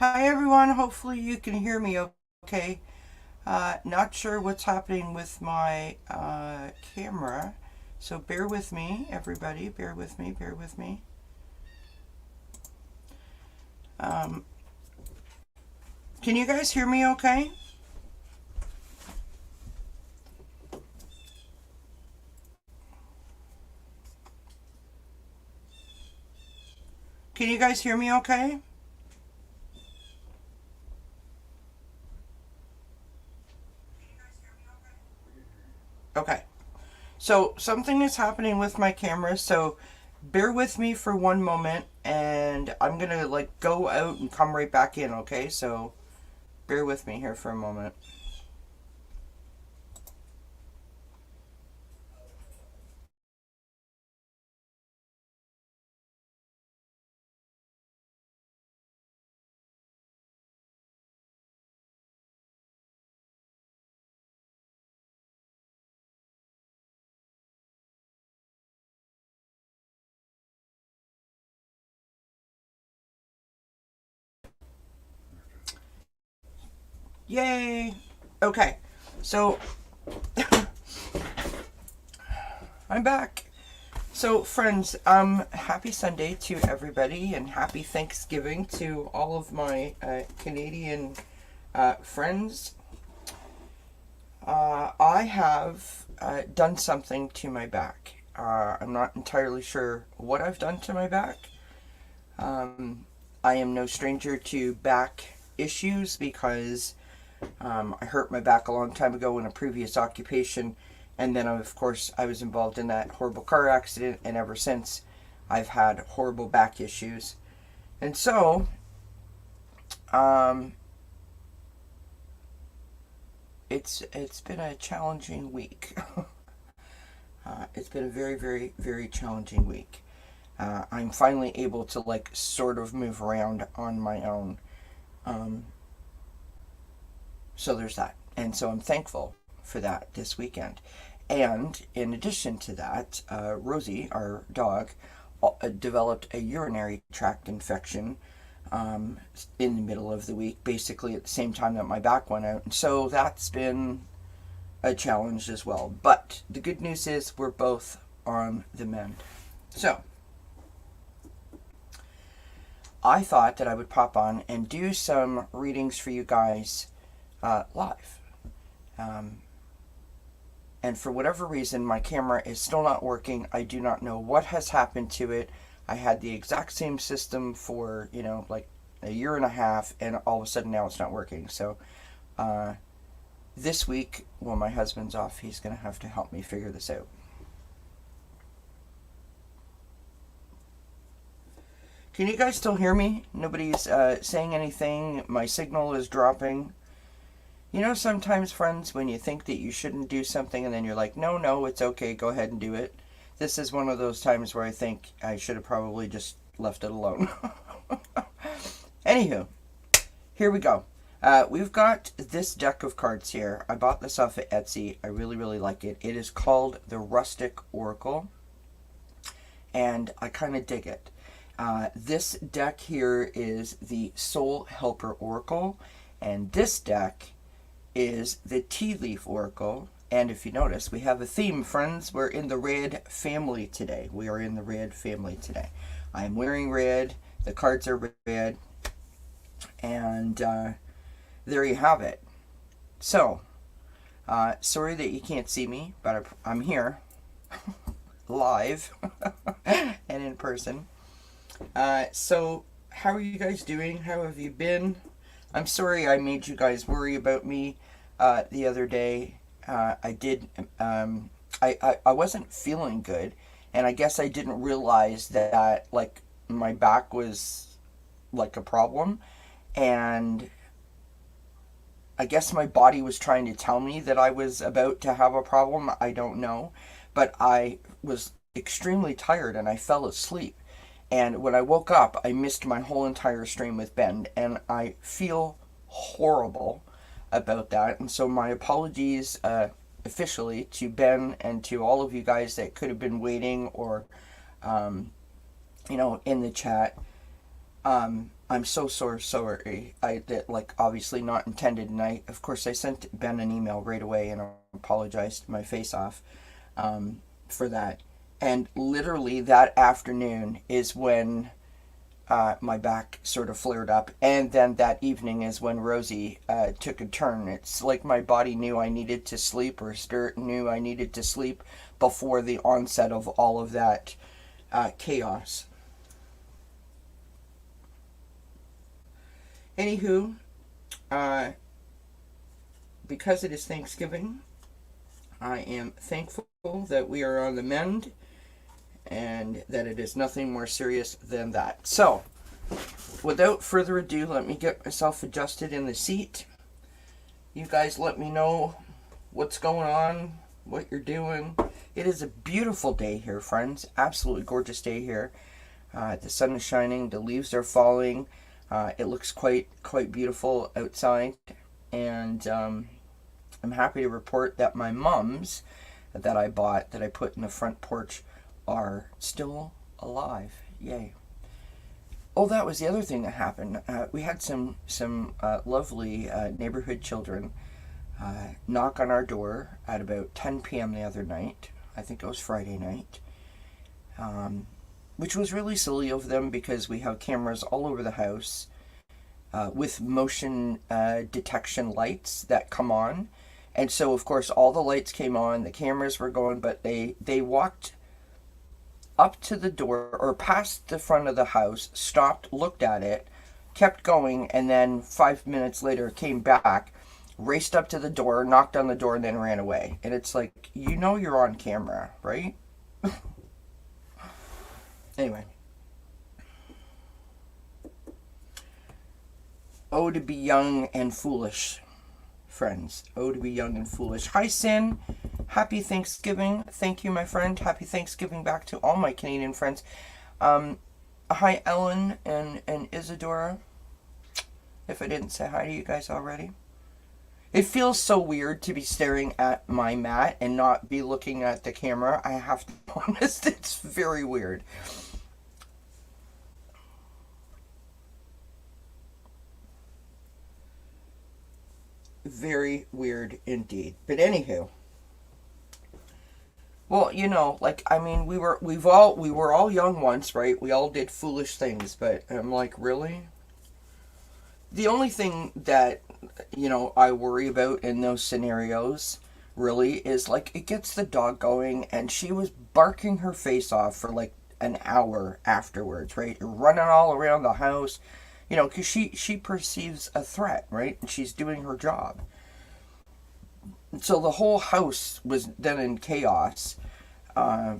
Hi everyone, hopefully you can hear me okay. Not sure what's happening with my camera, so bear with me, everybody. Bear with me, bear with me. Um, can you guys hear me okay? Can you guys hear me okay? Okay. So something is happening with my camera, so bear with me for one moment and I'm gonna like go out and come right back in, okay? So bear with me here for a moment. Yay! Okay, so I'm back. So, friends, happy Sunday to everybody, and happy Thanksgiving to all of my Canadian friends. I have done something to my back. I'm not entirely sure what I've done to my back. Um, I am no stranger to back issues because I hurt my back a long time ago in a previous occupation, and then of course I was involved in that horrible car accident, and ever since I've had horrible back issues. And so, um, it's been a challenging week. It's been a very challenging week. I'm finally able to like sort of move around on my own. Um, so there's that, and so I'm thankful for that this weekend. And in addition to that, Rosie, our dog, developed a urinary tract infection in the middle of the week, basically at the same time that my back went out. And so that's been a challenge as well. But the good news is we're both on the mend. So I thought that I would pop on and do some readings for you guys live. Um, and for whatever reason, my camera is still not working. I do not know what has happened to it. I had the exact same system for, like a year and a half, and all of a sudden now it's not working. So, uh, this week, when my husband's off, he's going to have to help me figure this out. Can you guys still hear me? Nobody's saying anything. My signal is dropping. Sometimes, friends, when you think that you shouldn't do something and then you're like, no, no, it's okay, go ahead and do it. This is one of those times where I think I should have probably just left it alone. Anywho, here we go. We've got this deck of cards here. I bought this off of Etsy. I really like it. It is called the Rustic Oracle, and I kind of dig it. This deck here is the Soul Helper Oracle, and this deck is the Tea Leaf Oracle. And if you notice, we have a theme, friends. We're in the red family today. We are in the red family today. I'm wearing red. The cards are red. And there you have it. So, sorry that you can't see me, but I'm here live and in person. So, how are you guys doing? How have you been? I'm sorry I made you guys worry about me the other day. I did. I wasn't feeling good, and I guess I didn't realize that like my back was like a problem, and I guess my body was trying to tell me that I was about to have a problem. I don't know, but I was extremely tired and I fell asleep. And when I woke up, I missed my whole entire stream with Ben, and I feel horrible about that. And so, my apologies officially to Ben and to all of you guys that could have been waiting or, in the chat. I'm I'm so sorry. I that like obviously not intended, and of course I sent Ben an email right away and apologized my face off for that. And literally that afternoon is when my back sort of flared up, and then that evening is when Rosie took a turn. It's like my body knew I needed to sleep, or spirit knew I needed to sleep before the onset of all of that chaos. Anywho, because it is Thanksgiving, I am thankful that we are on the mend and that it is nothing more serious than that. So, without further ado, let me get myself adjusted in the seat. You guys let me know what's going on, what you're doing. It is a beautiful day here, friends. Absolutely gorgeous day here. The sun is shining, the leaves are falling. It looks quite beautiful outside, and I'm happy to report that my mums that I bought, that I put in the front porch, are still alive. Yay. Oh, that was the other thing that happened. We had some lovely neighborhood children knock on our door at about 10 p.m. the other night. I think it was Friday night. Which was really silly of them because we have cameras all over the house with motion detection lights that come on. And so, of course, all the lights came on, the cameras were going, but they walked up to the door or past the front of the house, stopped, looked at it, kept going, and then 5 minutes later came back, raced up to the door, knocked on the door, and then ran away. And it's like, you know you're on camera, right? Anyway. Oh, to be young and foolish, friends. Oh, to be young and foolish. Hi, Sin. Happy Thanksgiving. Thank you, my friend. Happy Thanksgiving back to all my Canadian friends. Hi, Ellen and Isadora. If I didn't say hi to you guys already. It feels so weird to be staring at my mat and not be looking at the camera. I have to be honest, it's very weird. Very weird indeed. But anywho, well, you know, like, I mean, we were all young once, right? We all did foolish things, but I'm like, really? The only thing that, you know, I worry about in those scenarios really is like it gets the dog going, and she was barking her face off for like an hour afterwards, right? Running all around the house, you know, because she perceives a threat, right? And she's doing her job. So the whole house was then in chaos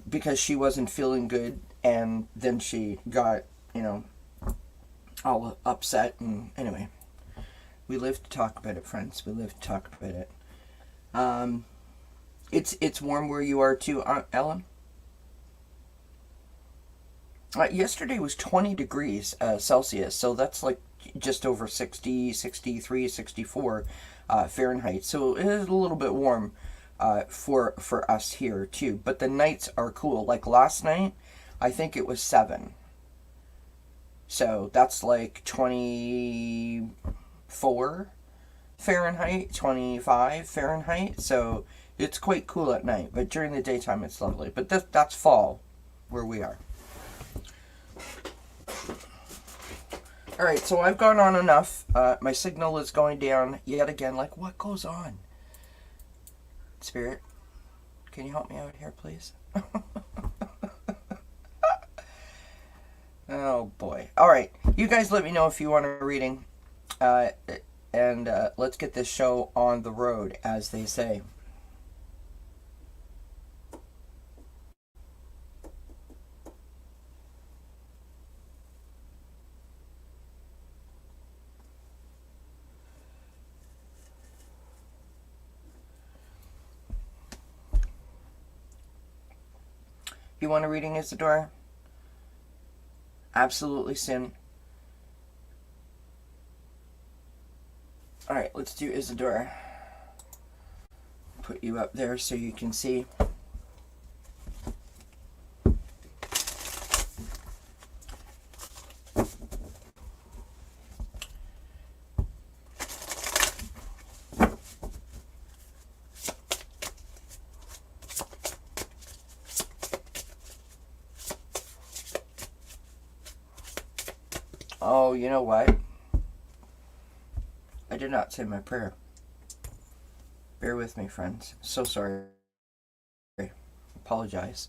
because she wasn't feeling good, and then she got, you know, all upset. And anyway, we live to talk about it, friends. We live to talk about it. It's warm where you are too, Ellen. Yesterday was 20 degrees Celsius, so that's like just over 60, 63, 64 Fahrenheit. So it is a little bit warm for us here too. But the nights are cool. Like last night, I think it was 7. So that's like 24 Fahrenheit, 25 Fahrenheit. So it's quite cool at night. But during the daytime, it's lovely. But that's fall where we are. Alright, so I've gone on enough. My signal is going down yet again. Like, what goes on? Spirit, can you help me out here, please? Oh, boy. Alright, you guys let me know if you want a reading. And let's get this show on the road, as they say. You want a reading, Isadora? Absolutely, Sin. Alright, let's do Isadora. Put you up there so you can see. Oh, you know what? I did not say my prayer. Bear with me, friends. So sorry. Apologize.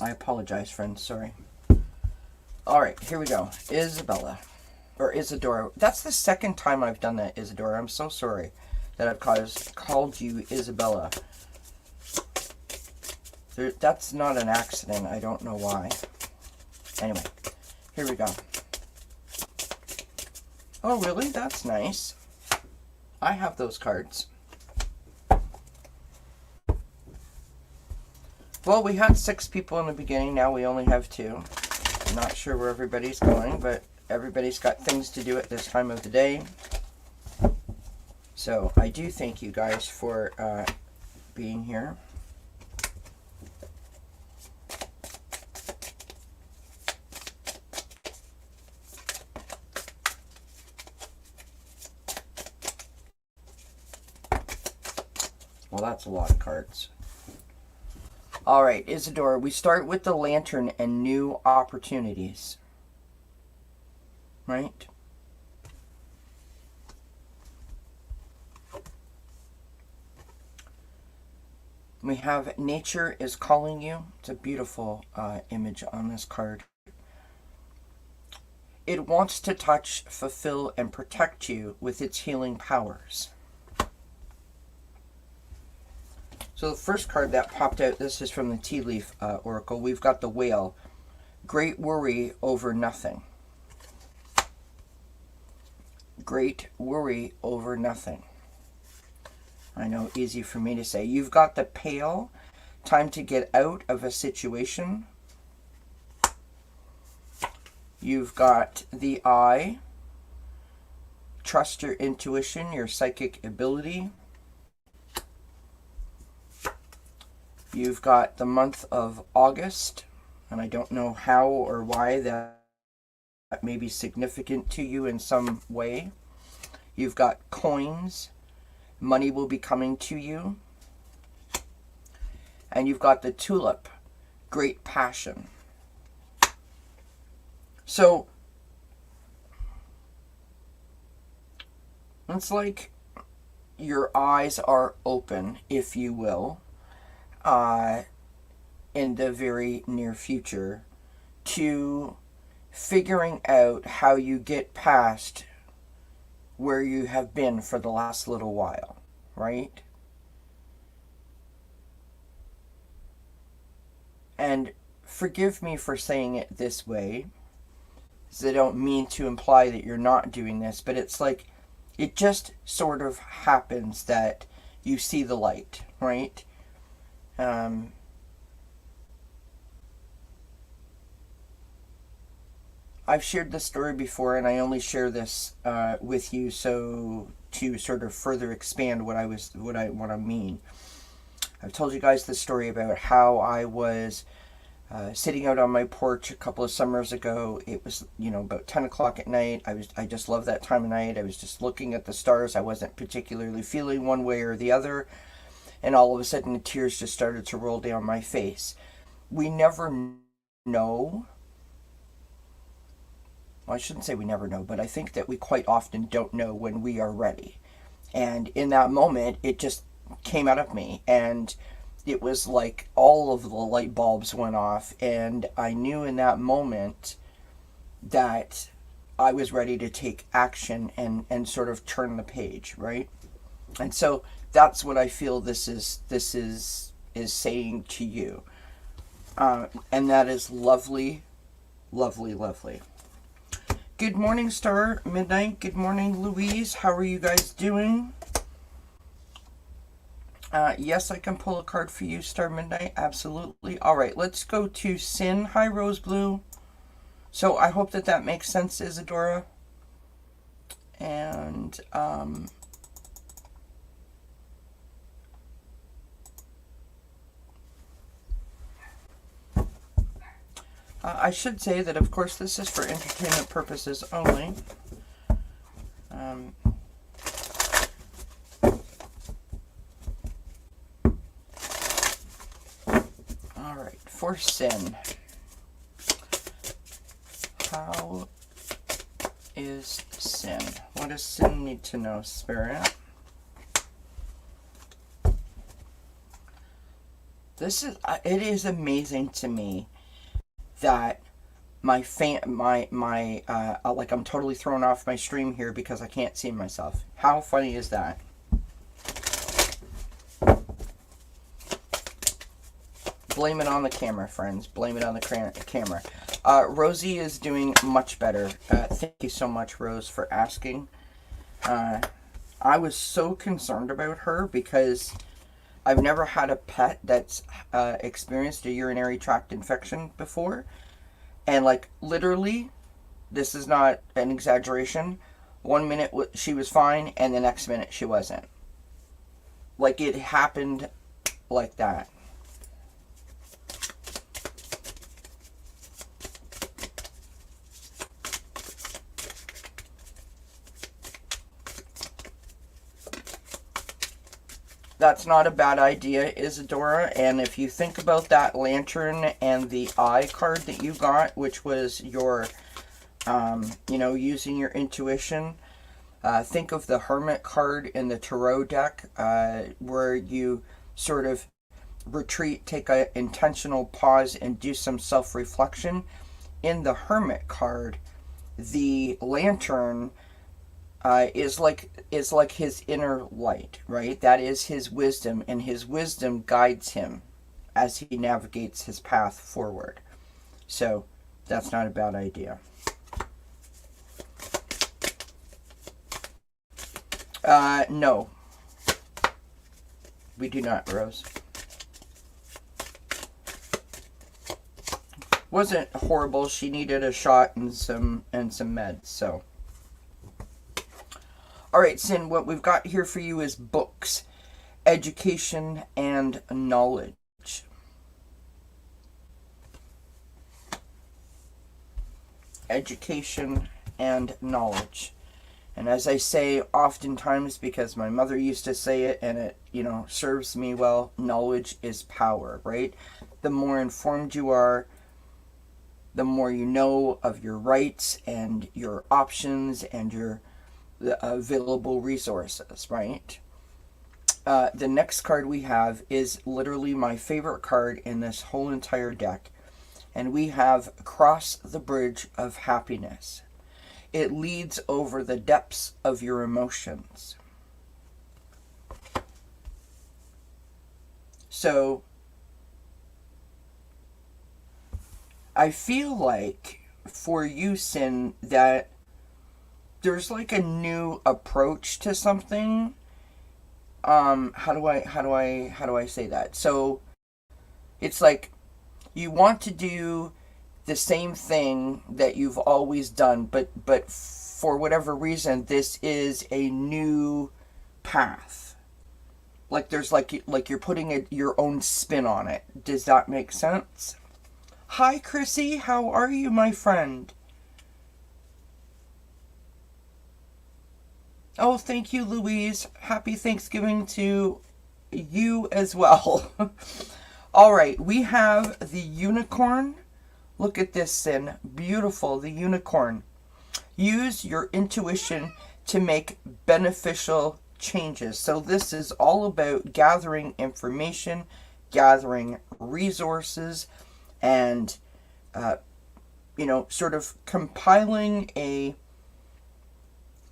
I apologize, friends. Sorry. Alright, here we go. Isabella. Or Isadora. That's the second time I've done that, Isadora. I'm so sorry that I've called you Isabella. That's not an accident. I don't know why. Anyway, here we go. Oh, really? That's nice. I have those cards. Well, we had 6 people in the beginning. Now we only have 2. I'm not sure where everybody's going, but everybody's got things to do at this time of the day. So I do thank you guys for being here. Well, that's a lot of cards. Alright, Isadora, we start with the Lantern and new opportunities. Right? We have Nature is Calling You. It's a beautiful image on this card. It wants to touch, fulfill, and protect you with its healing powers. So the first card that popped out, this is from the Tea Leaf Oracle. We've got the Whale. Great worry over nothing. Great worry over nothing. I know, easy for me to say. You've got the Pail. Time to get out of a situation. You've got the Eye. Trust your intuition, your psychic ability. You've got the month of August, and I don't know how or why that may be significant to you in some way. You've got Coins. Money will be coming to you. And you've got the Tulip. Great passion. So, it's like your eyes are open, if you will, in the very near future to figuring out how you get past where you have been for the last little while, right? And forgive me for saying it this way, because I don't mean to imply that you're not doing this, but it's like it just sort of happens that you see the light, right? I've shared this story before, and I only share this with you so to sort of further expand what I mean. I've told you guys the story about how I was sitting out on my porch a couple of summers ago. It was, about 10 o'clock at night. I just love that time of night. I was just looking at the stars. I wasn't particularly feeling one way or the other. And all of a sudden, the tears just started to roll down my face. We never know. Well, I shouldn't say we never know, but I think that we quite often don't know when we are ready. And in that moment, it just came out of me. And it was like all of the light bulbs went off, and I knew in that moment that I was ready to take action and sort of turn the page, right? And so that's what I feel this is saying to you. And that is lovely, lovely, lovely. Good morning, Star Midnight. Good morning, Louise. How are you guys doing? Yes, I can pull a card for you, Star Midnight. Absolutely. All right, let's go to Sin. Hi, Rose Blue. So I hope that that makes sense, Isadora. And I should say that, of course, this is for entertainment purposes only. All right, for Sin. How is Sin? What does Sin need to know, Spirit? It is amazing to me that like I'm totally thrown off my stream here because I can't see myself. How funny is that? Blame it on the camera, friends. Blame it on the camera. Rosie is doing much better. Thank you so much, Rose, for asking. I was so concerned about her because I've never had a pet that's experienced a urinary tract infection before. And, like, literally, this is not an exaggeration, 1 minute she was fine, and the next minute she wasn't. Like, it happened like that. That's not a bad idea, Isadora. And if you think about that lantern and the eye card that you got, which was your, using your intuition, think of the Hermit card in the Tarot deck, where you sort of retreat, take an intentional pause, and do some self-reflection. In the Hermit card, the lantern is like his inner light, right? That is his wisdom, and his wisdom guides him as he navigates his path forward. So that's not a bad idea. No. We do not, Rose. Wasn't horrible. She needed a shot and some meds, so. Alright, Sin, what we've got here for you is books, education, and knowledge. Education and knowledge. And as I say oftentimes, because my mother used to say it and it, serves me well, knowledge is power, right? The more informed you are, the more you know of your rights and your options and your available resources, right? The next card we have is literally my favorite card in this whole entire deck, and we have Cross the Bridge of Happiness. It leads over the depths of your emotions. So I feel like for you, Sin, that there's like a new approach to something. How do I say that? So it's like you want to do the same thing that you've always done, but for whatever reason, this is a new path. Like there's like you're putting your own spin on it. Does that make sense? Hi, Chrissy. How are you, my friend? Oh, thank you, Louise. Happy Thanksgiving to you as well. All right, we have the unicorn. Look at this, Sin. Beautiful, the unicorn. Use your intuition to make beneficial changes. So this is all about gathering information gathering resources and, sort of compiling a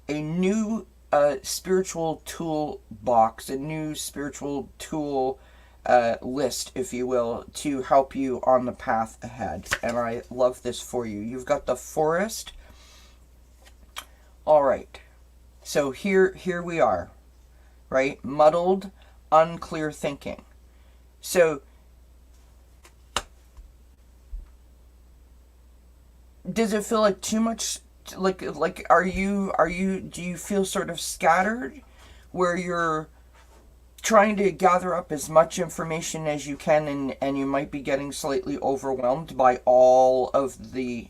new spiritual toolbox, a new spiritual tool list, if you will, to help you on the path ahead. And I love this for you. You've got the Forest. All right. So here we are, right? Muddled, unclear thinking. So does it feel like too much? Like do you feel sort of scattered, where you're trying to gather up as much information as you can, and you might be getting slightly overwhelmed by all of the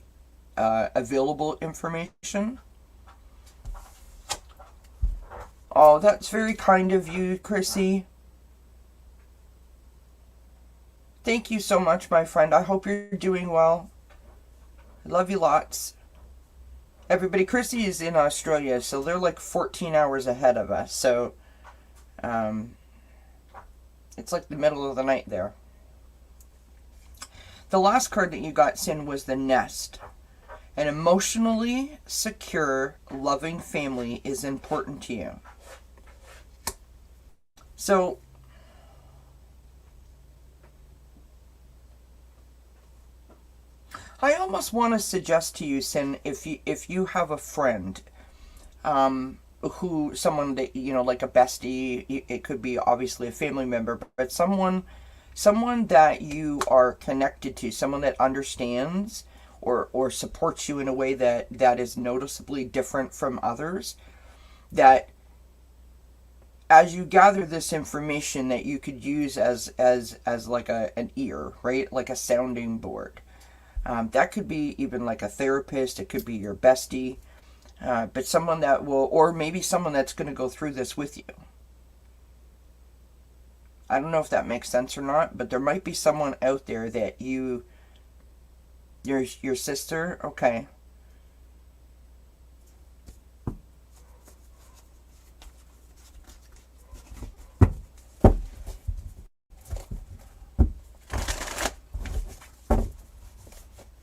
available information? Oh, that's very kind of you, Chrissy. Thank you so much, my friend. I hope you're doing well. I love you lots. Everybody, Chrissy is in Australia, so they're like 14 hours ahead of us. So, it's like the middle of the night there. The last card that you got, Sin, was the Nest. An emotionally secure, loving family is important to you. So, I almost want to suggest to you, Sin, if you have a friend, someone that, like a bestie, it could be obviously a family member, but someone that you are connected to, someone that understands or supports you in a way that is noticeably different from others, that as you gather this information, that you could use as like an ear, right? Like a sounding board. That could be even like a therapist. It could be your bestie. But someone that will, or maybe someone that's going to go through this with you. I don't know if that makes sense or not, but there might be someone out there that your sister, okay.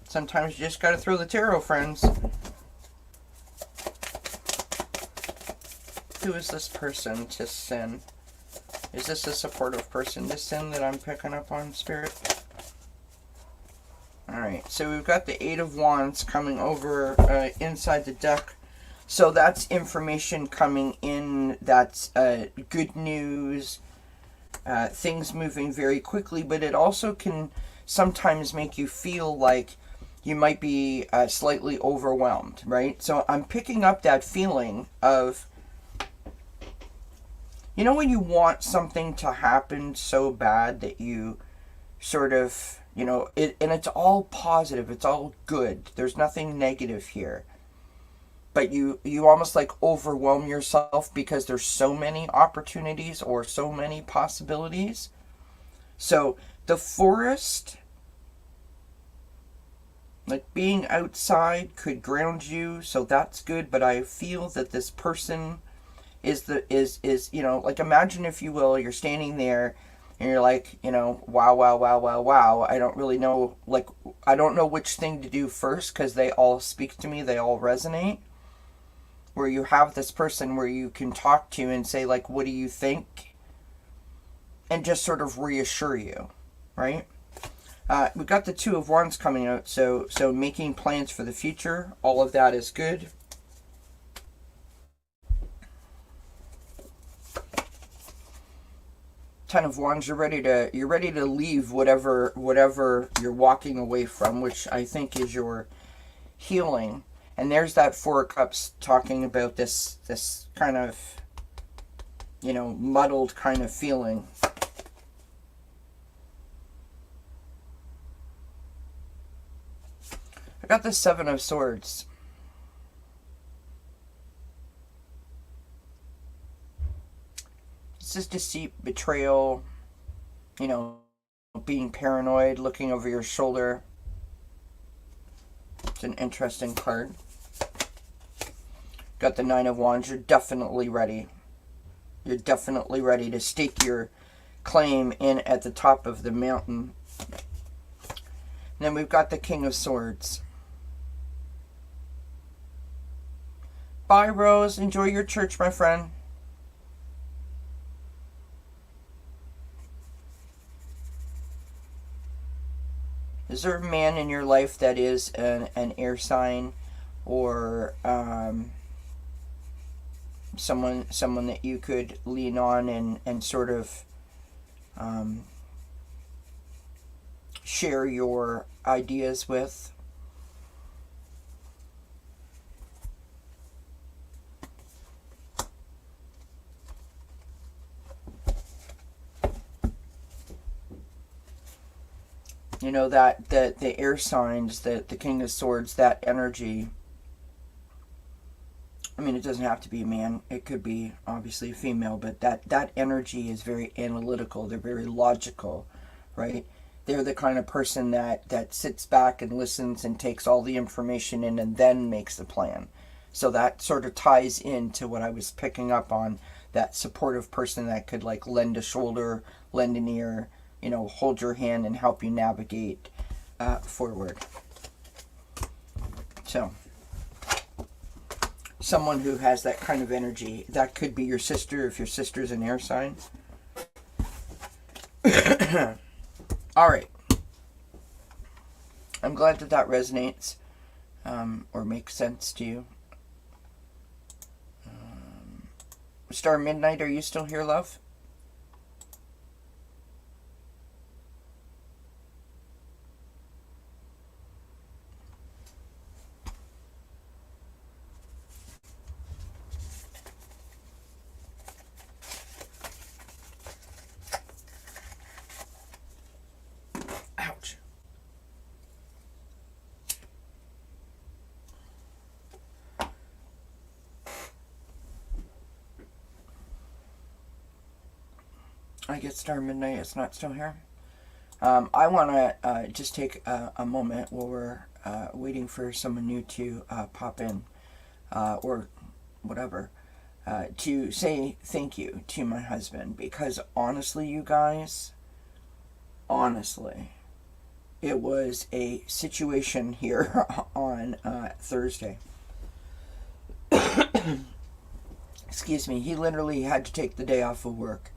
Sometimes you just got to throw the tarot, friends. Who is this person to Sin? Is this a supportive person to Sin that I'm picking up on, Spirit? Alright, so we've got the Eight of Wands coming over inside the deck. So that's information coming in. That's good news. Things moving very quickly. But it also can sometimes make you feel like you might be slightly overwhelmed, right? So I'm picking up that feeling of, when you want something to happen so bad that you sort of, and it's all positive, it's all good. There's nothing negative here. But you almost like overwhelm yourself because there's so many opportunities or so many possibilities. So the Forest, like being outside, could ground you, so that's good. But I feel that this person is like, imagine, if you will, you're standing there and you're like, wow, I don't really know, I don't know which thing to do first, because they all speak to me, they all resonate. Where you have this person where you can talk to and say, like, what do you think? And just sort of reassure you, right? We've got the Two of Wands coming out, so making plans for the future, all of that is good. Ten of Wands, you're ready to leave whatever you're walking away from, which I think is your healing. And there's that Four of Cups talking about this kind of, muddled kind of feeling. I got the Seven of Swords. This is deceit, betrayal, being paranoid, looking over your shoulder. It's an interesting card. Got the Nine of Wands. You're definitely ready. You're definitely ready to stake your claim in at the top of the mountain. And then we've got the King of Swords. Bye, Rose. Enjoy your church, my friend. Is there a man in your life that is an air sign, or someone that you could lean on and sort of share your ideas with? You know, that the air signs, the King of Swords, that energy. I mean, it doesn't have to be a man. It could be obviously a female, but that energy is very analytical. They're very logical, right? They're the kind of person that sits back and listens and takes all the information in and then makes a plan. So that sort of ties into what I was picking up on, that supportive person that could like lend a shoulder, lend an ear, you know, hold your hand and help you navigate forward. So, someone who has that kind of energy. That could be your sister if your sister's an air sign. All right. I'm glad that resonates or makes sense to you. Star Midnight, are you still here, love? Ouch. I get Star Midnight, it's not still here. I want to just take a moment while we're waiting for someone new to pop in, or whatever, to say thank you to my husband, because honestly, you guys, honestly, it was a situation here on Thursday. Excuse me. He literally had to take the day off of work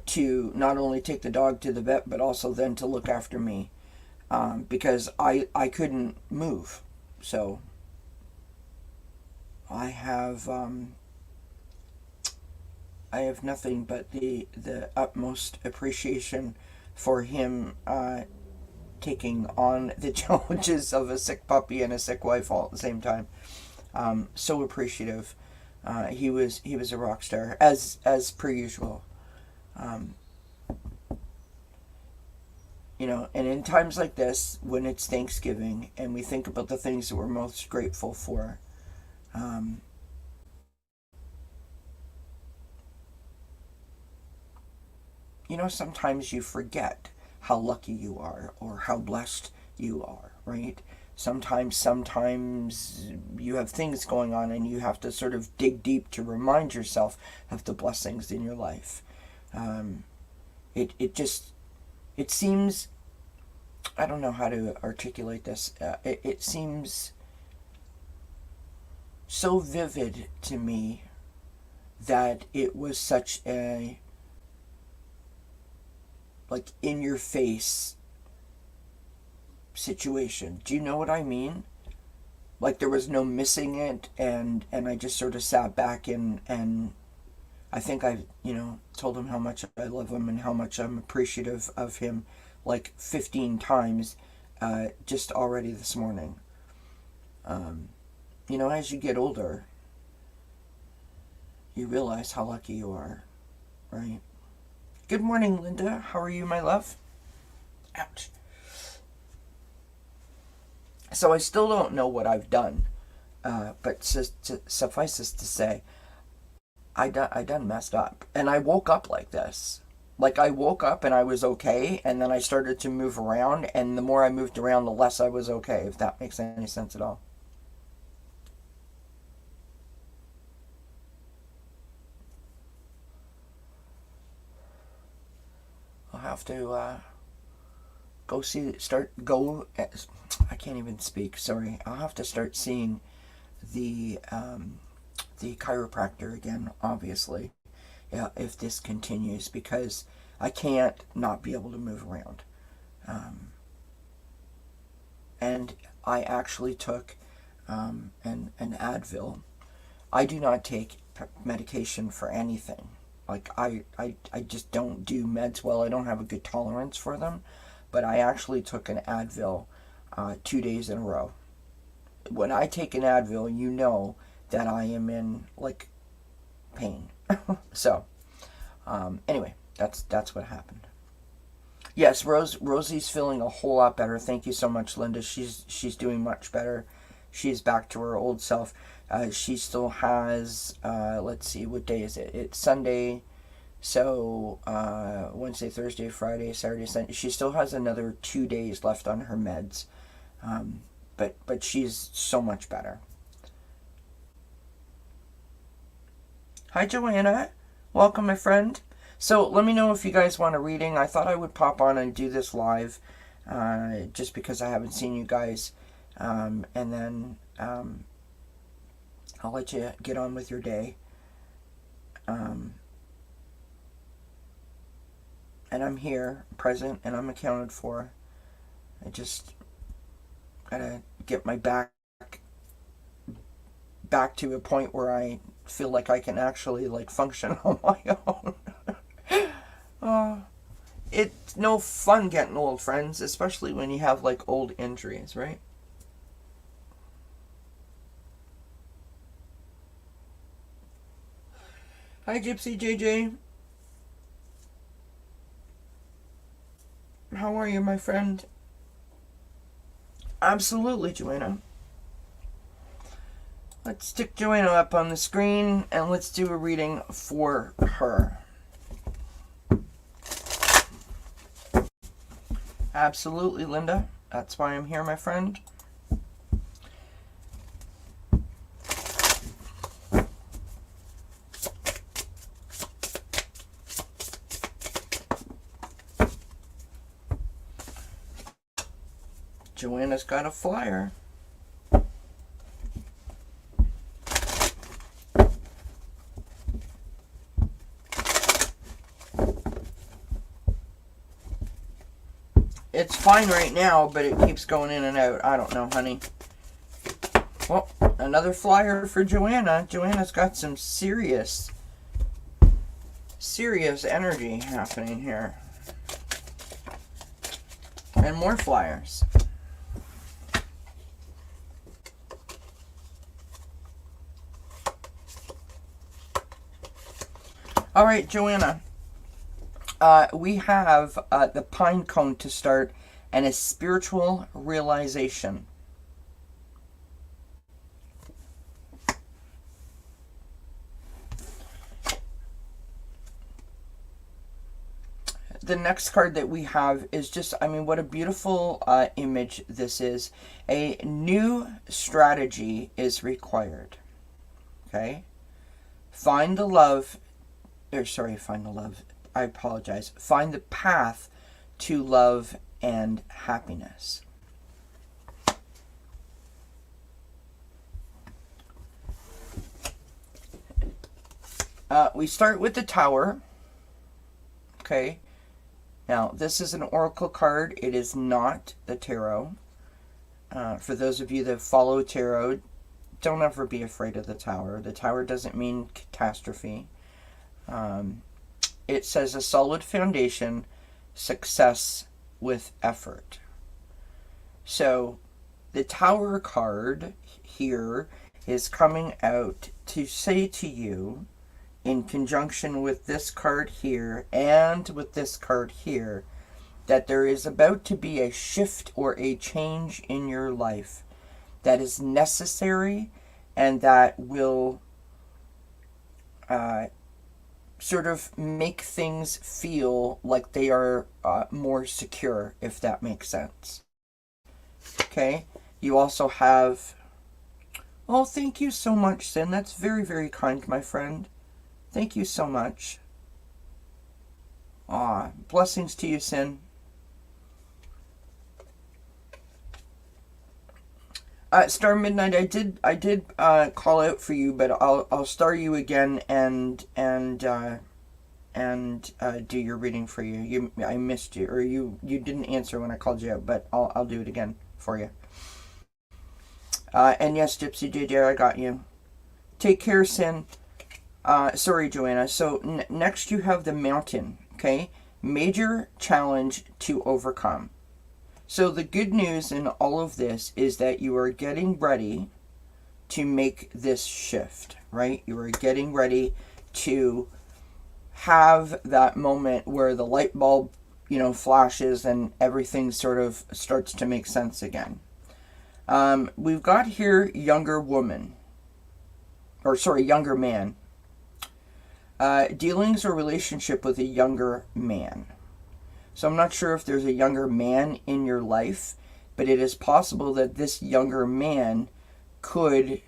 to not only take the dog to the vet, but also then to look after me, because I couldn't move. So I have nothing but the utmost appreciation for him taking on the challenges of a sick puppy and a sick wife all at the same time. So appreciative. He was a rock star, as per usual. You know, and in times like this, when it's Thanksgiving and we think about the things that we're most grateful for, you know, sometimes you forget how lucky you are or how blessed you are, right? Sometimes you have things going on and you have to sort of dig deep to remind yourself of the blessings in your life. It seems, I don't know how to articulate this. It seems so vivid to me that it was such a, like, in your face situation. Do you know what I mean? Like, there was no missing it, and I just sort of sat back and I think I, you know, told him how much I love him and how much I'm appreciative of him like 15 times just already this morning. You know, as you get older, you realize how lucky you are, right? Good morning, Linda. How are you, my love? Ouch. So I still don't know what I've done, but suffices to say, I done messed up. And I woke up like this. Like, I woke up and I was okay, and then I started to move around, and the more I moved around, the less I was okay, if that makes any sense at all. I'll have to I can't even speak, sorry. I'll have to start seeing the chiropractor again, obviously, yeah, if this continues, because I can't not be able to move around. And I actually took an Advil. I do not take medication for anything. Like, I just don't do meds well. I don't have a good tolerance for them. But I actually took an Advil 2 days in a row. When I take an Advil, you know that I am in, like, pain. So, anyway, that's what happened. Yes, Rosie's feeling a whole lot better. Thank you so much, Linda. She's doing much better. She's back to her old self. She still has, let's see, what day is it? It's Sunday, so Wednesday, Thursday, Friday, Saturday, Sunday. She still has another 2 days left on her meds, but she's so much better. Hi, Joanna. Welcome, my friend. So let me know if you guys want a reading. I thought I would pop on and do this live, just because I haven't seen you guys, and then I'll let you get on with your day. And I'm here, present, and I'm accounted for. I just gotta get my back to a point where I feel like I can actually, like, function on my own. It's no fun getting old, friends, especially when you have, like, old injuries, right? Hi, Gypsy JJ. How are you, my friend? Absolutely, Joanna. Let's stick Joanna up on the screen and let's do a reading for her. Absolutely, Linda. That's why I'm here, my friend. Joanna's got a flyer. It's fine right now, but it keeps going in and out. I don't know, honey. Well, another flyer for Joanna. Joanna's got some serious energy happening here. And more flyers. All right, Joanna. We have the pine cone to start and a spiritual realization. The next card that we have is just, I mean, what a beautiful image this is. A new strategy is required. Okay? Find the love. I apologize. Find the path to love and happiness. We start with the Tower. Okay. Now, this is an oracle card. It is not the tarot. For those of you that follow tarot, don't ever be afraid of the Tower. The Tower doesn't mean catastrophe. It says a solid foundation, success with effort. So the Tower card here is coming out to say to you, in conjunction with this card here and with this card here, that there is about to be a shift or a change in your life that is necessary and that will sort of make things feel like they are more secure, if that makes sense. Okay, you also have, oh, thank you so much, Sin. That's very, very kind, my friend. Thank you so much. Blessings to you, Sin. Star Midnight, I did call out for you, but I'll star you again and do your reading for you. I missed you, or you didn't answer when I called you out, but I'll do it again for you. And yes, Gypsy JJ, I got you. Take care, Sin. Sorry, Joanna. So next you have the mountain. Okay, major challenge to overcome. So the good news in all of this is that you are getting ready to make this shift, right? You are getting ready to have that moment where the light bulb, flashes and everything sort of starts to make sense again. We've got here younger man. Dealings or relationship with a younger man. So I'm not sure if there's a younger man in your life, but it is possible that this younger man could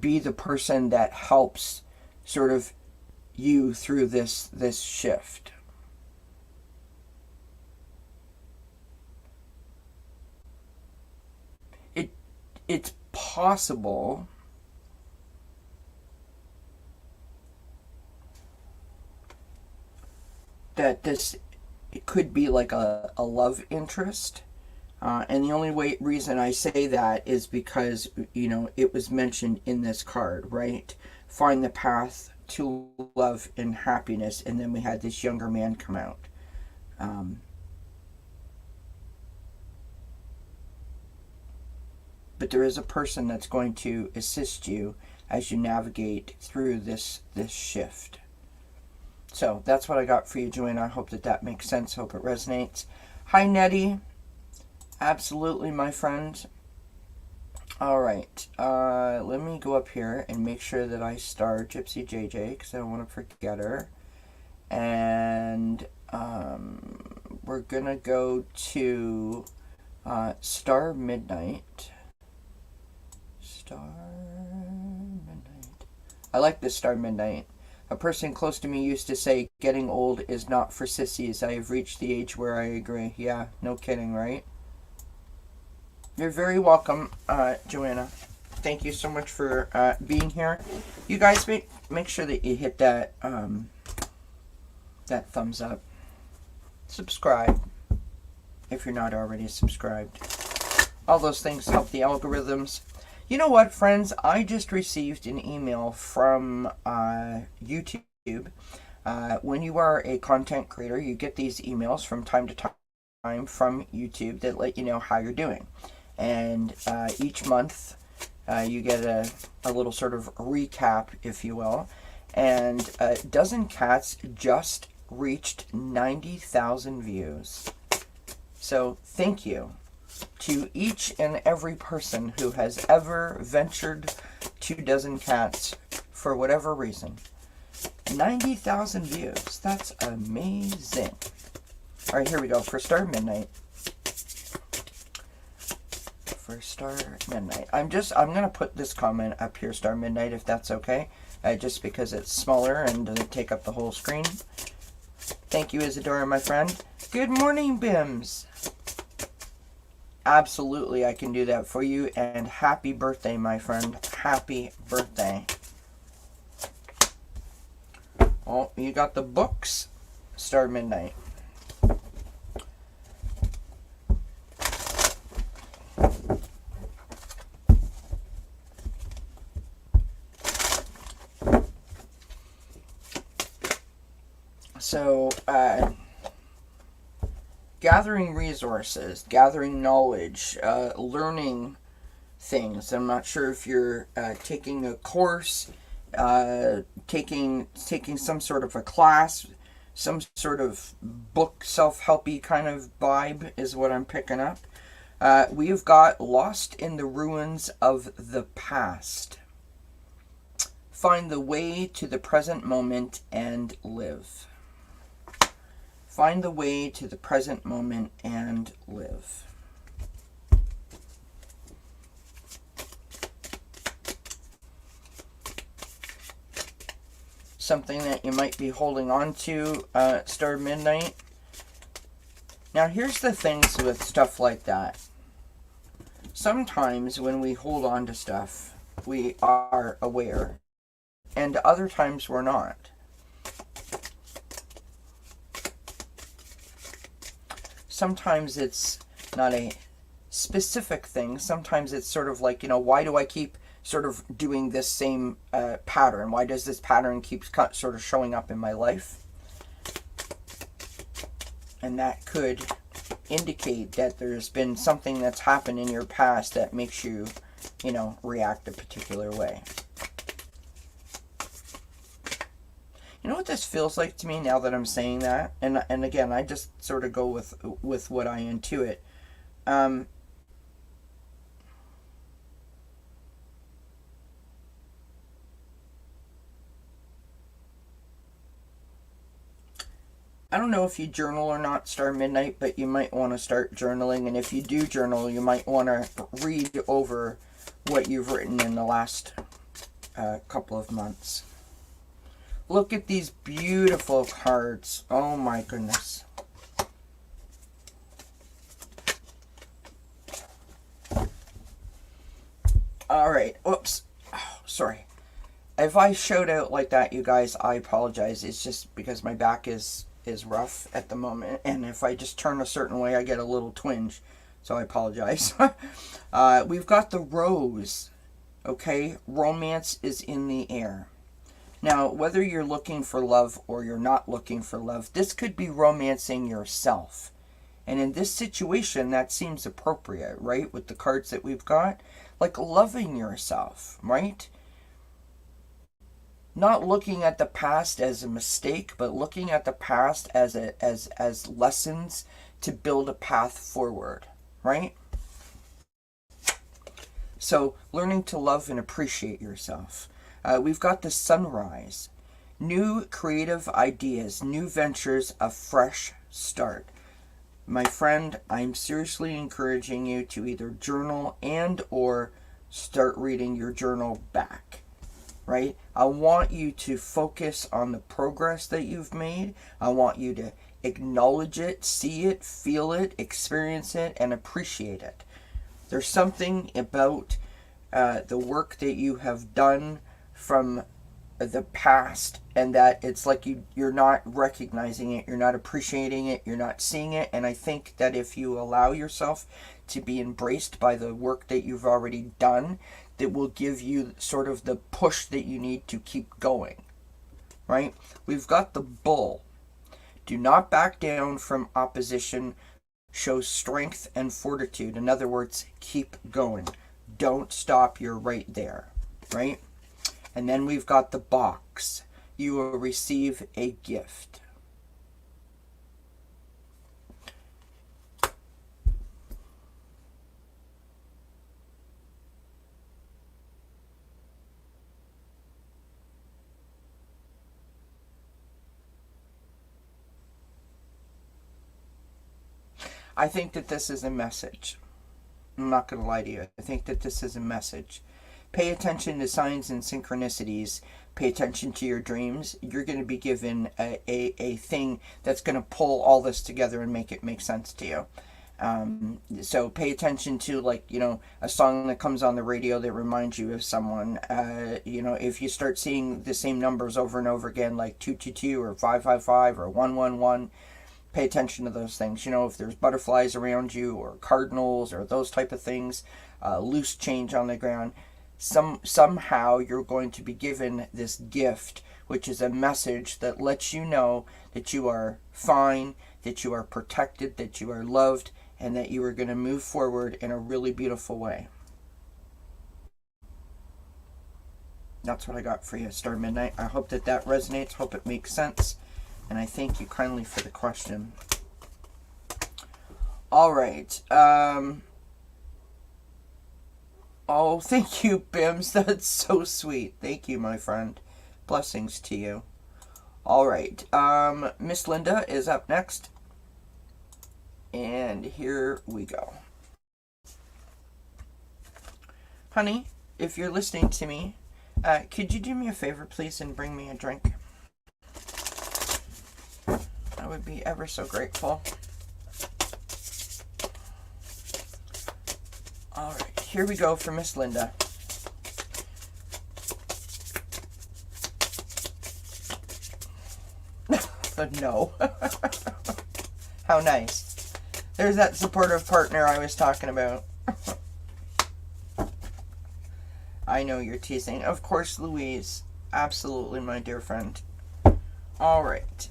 be the person that helps sort of you through this shift. It's possible that it could be like a love interest. And the only reason I say that is because, it was mentioned in this card, right? Find the path to love and happiness. And then we had this younger man come out. But there is a person that's going to assist you as you navigate through this shift. So that's what I got for you, Joanna. I hope that makes sense. Hope it resonates. Hi, Nettie. Absolutely, my friend. All right. Let me go up here and make sure that I star Gypsy JJ because I don't want to forget her. And we're going to go to Star Midnight. Star Midnight. I like this Star Midnight. A person close to me used to say, getting old is not for sissies. I have reached the age where I agree. Yeah, no kidding, right? You're very welcome, Joanna. Thank you so much for being here. You guys make sure that you hit that that thumbs up. Subscribe if you're not already subscribed. All those things help the algorithms. You know what, friends? I just received an email from YouTube. When you are a content creator, you get these emails from time to time from YouTube that let you know how you're doing. And each month you get a little sort of recap, if you will. And Dozen Cats just reached 90,000 views. So thank you to each and every person who has ever ventured to Dozen Cats for whatever reason. 90,000 views. That's amazing. All right, here we go for Star Midnight. For Star Midnight. I'm going to put this comment up here, Star Midnight, if that's okay. Just because it's smaller and doesn't take up the whole screen. Thank you, Isadora, my friend. Good morning, Bims. Absolutely, I can do that for you. And happy birthday, my friend. Happy birthday. Oh, you got the books. Star Midnight. So, gathering resources, gathering knowledge, learning things. I'm not sure if you're taking a course, taking some sort of a class, some sort of book, self-helpy kind of vibe is what I'm picking up. We've got Lost in the Ruins of the Past. Find the way to the present moment and live. Find the way to the present moment and live. something that you might be holding on to, Star Midnight. Now, here's the things with stuff like that. Sometimes when we hold on to stuff, we are aware, and other times we're not. Sometimes it's not a specific thing. Sometimes it's sort of like, why do I keep sort of doing this same pattern? Why does this pattern keep sort of showing up in my life? And that could indicate that there's been something that's happened in your past that makes you, react a particular way. You know what this feels like to me now that I'm saying that? And again, I just sort of go with what I intuit. I don't know if you journal or not, Star Midnight, but you might want to start journaling. And if you do journal, you might want to read over what you've written in the last couple of months. Look at these beautiful cards. Oh my goodness. All right. Oops. Oh, sorry. If I showed out like that, you guys, I apologize. It's just because my back is rough at the moment, and if I just turn a certain way, I get a little twinge, so I apologize. We've got the Rose. Okay, romance is in the air. Now, whether you're looking for love or you're not looking for love, this could be romancing yourself. And in this situation, that seems appropriate, right? With the cards that we've got, like loving yourself, right? Not looking at the past as a mistake, but looking at the past as lessons to build a path forward, right? So, learning to love and appreciate yourself. We've got the Sunrise. New creative ideas, new ventures, a fresh start. My friend, I'm seriously encouraging you to either journal and or start reading your journal back. Right? I want you to focus on the progress that you've made. I want you to acknowledge it, see it, feel it, experience it, and appreciate it. There's something about the work that you have done from the past, and that it's like you're not recognizing it, you're not appreciating it, you're not seeing it. And I think that if you allow yourself to be embraced by the work that you've already done, that will give you sort of the push that you need to keep going, right? We've got the Bull. Do not back down from opposition. Show strength and fortitude. In other words, keep going. Don't stop. You're right there, right? And then we've got the Box. You will receive a gift. I think that this is a message. I'm not going to lie to you. I think that this is a message. Pay attention to signs and synchronicities. Pay attention to your dreams. You're going to be given a thing that's going to pull all this together and make it make sense to you. So pay attention to, like, a song that comes on the radio that reminds you of someone. If you start seeing the same numbers over and over again, like 222 or 555 or 111, pay attention to those things. If there's butterflies around you or cardinals or those type of things, loose change on the ground, somehow you're going to be given this gift, which is a message that lets you know that you are fine, that you are protected, that you are loved, and that you are going to move forward in a really beautiful way. That's what I got for you, Star Midnight. I hope that resonates. Hope it makes sense. And I thank you kindly for the question. All right. Oh, thank you, Bims. That's so sweet. Thank you, my friend. Blessings to you. All right. Miss Linda is up next. And here we go. Honey, if you're listening to me, could you do me a favor, please, and bring me a drink? I would be ever so grateful. All right, here we go for Miss Linda. No. How nice. There's that supportive partner I was talking about. I know you're teasing. Of course, Louise. Absolutely, my dear friend. All right.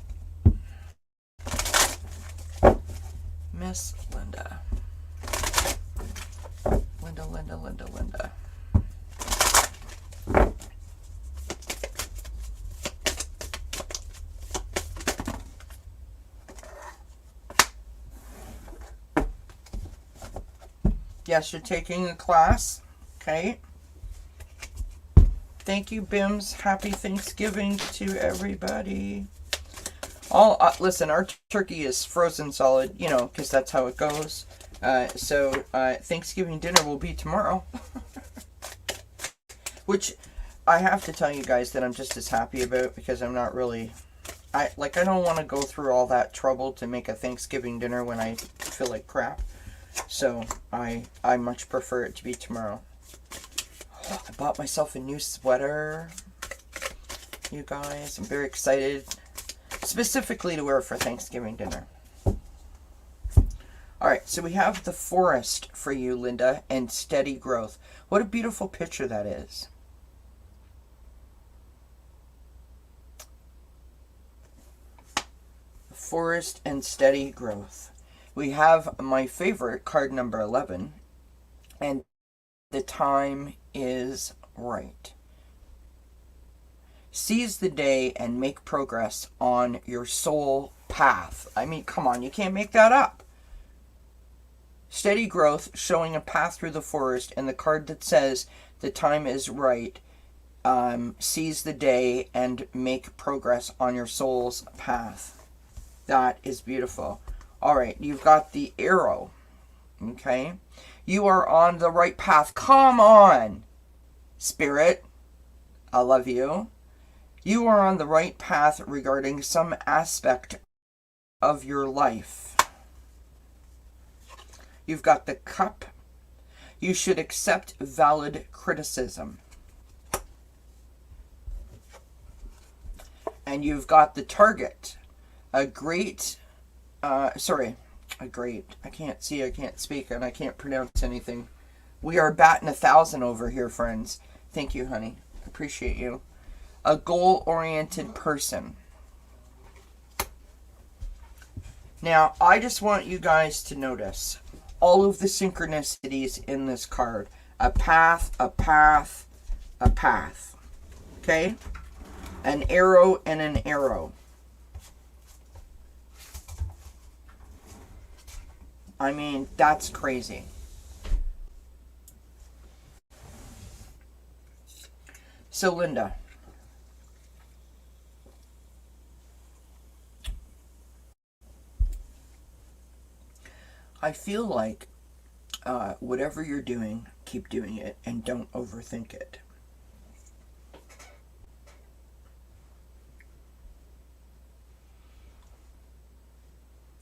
Miss Linda. Linda. Yes, you're taking a class. Okay. Thank you, Bims. Happy Thanksgiving to everybody. Listen, our turkey is frozen solid, you know, because that's how it goes. So Thanksgiving dinner will be tomorrow. Which I have to tell you guys that I'm just as happy about, because I'm not really... I don't want to go through all that trouble to make a Thanksgiving dinner when I feel like crap. So I much prefer it to be tomorrow. I bought myself a new sweater. You guys, I'm very excited. Specifically to wear for Thanksgiving dinner. Alright, so we have the forest for you, Linda, and steady growth. What a beautiful picture that is. Forest and steady growth. We have my favorite card, number 11, and the time is right. Seize the day and make progress on your soul path. I mean, come on, you can't make that up. Steady growth, showing a path through the forest, and the card that says the time is right. Seize the day and make progress on your soul's path. That is beautiful. All right, you've got the arrow. Okay, you are on the right path. Come on, Spirit. I love you. You are on the right path regarding some aspect of your life. You've got the cup. You should accept valid criticism. And you've got the target. I can't see, I can't speak, and I can't pronounce anything. We are batting 1,000 over here, friends. Thank you, honey. Appreciate you. A goal-oriented person. Now, I just want you guys to notice all of the synchronicities in this card. A path, a path, a path. Okay? An arrow and an arrow. I mean, that's crazy. So, Linda. I feel like whatever you're doing, keep doing it and don't overthink it.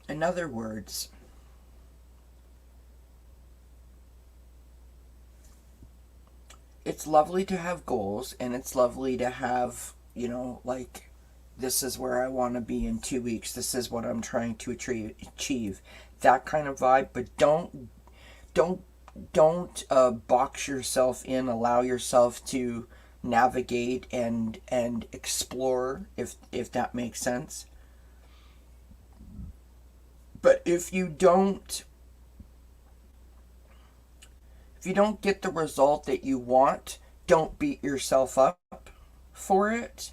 In other words, it's lovely to have goals, and it's lovely to have, you know, like, this is where I want to be in 2 weeks. This is what I'm trying to achieve. That kind of vibe, but don't box yourself in. Allow yourself to navigate and explore, if that makes sense. But if you don't get the result that you want, don't beat yourself up for it.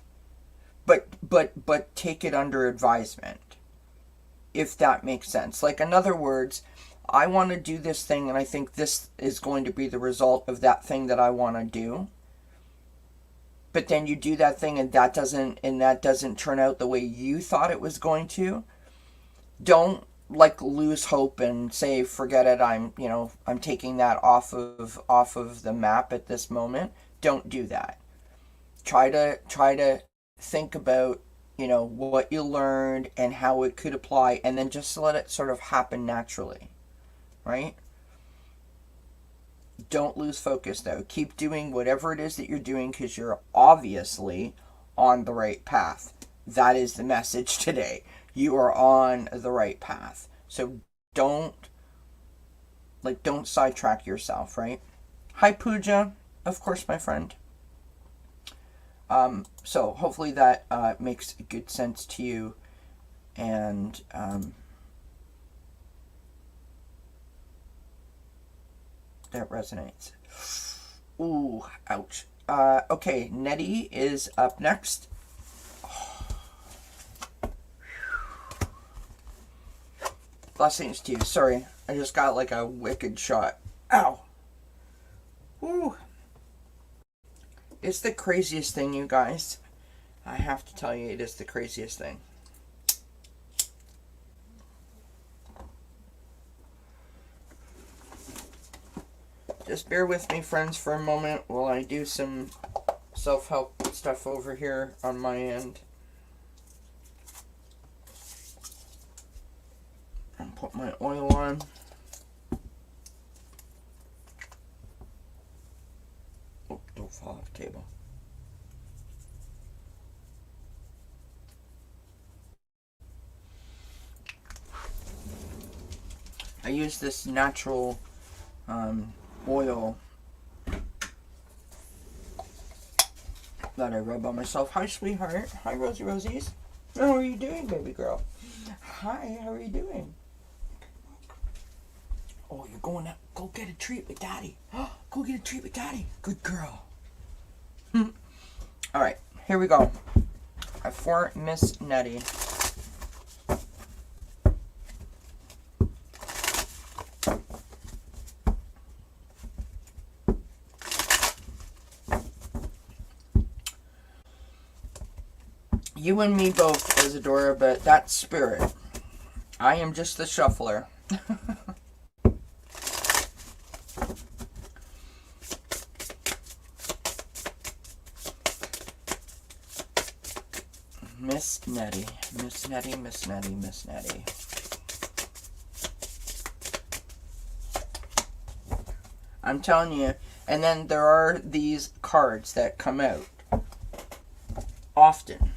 But take it under advisement, if that makes sense. Like, in other words, I want to do this thing, and I think this is going to be the result of that thing that I want to do. But then you do that thing, and that doesn't turn out the way you thought it was going to. Don't lose hope and say, forget it. I'm taking that off of the map at this moment. Don't do that. Try to think about you know, what you learned and how it could apply, and then just let it sort of happen naturally, right? Don't lose focus though. Keep doing whatever it is that you're doing because you're obviously on the right path. That is the message today. You are on the right path. So don't don't sidetrack yourself, right? Hi Pooja, of course, my friend. So hopefully that makes good sense to you, and that resonates. Ooh, ouch. Okay, Nettie is up next. Blessings to you. Sorry, I just got like a wicked shot. Ow. Woo. It's the craziest thing, you guys. I have to tell you, it is the craziest thing. Just bear with me, friends, for a moment while I do some self-help stuff over here on my end. And put my oil on. Oh, don't fall off the table. I use this natural oil that I rub on myself. Hi, sweetheart. Hi, Rosie Rosies. How are you doing, baby girl? Hi, how are you doing? Oh, you're going to go get a treat with Daddy. Go get a treat with Daddy. Good girl. All right, here we go. For Miss Nettie. You and me both, Isadora, but that's spirit. I am just the shuffler. Miss Nettie, Miss Nettie, Miss Nettie, Miss Nettie. I'm telling you. And then there are these cards that come out often,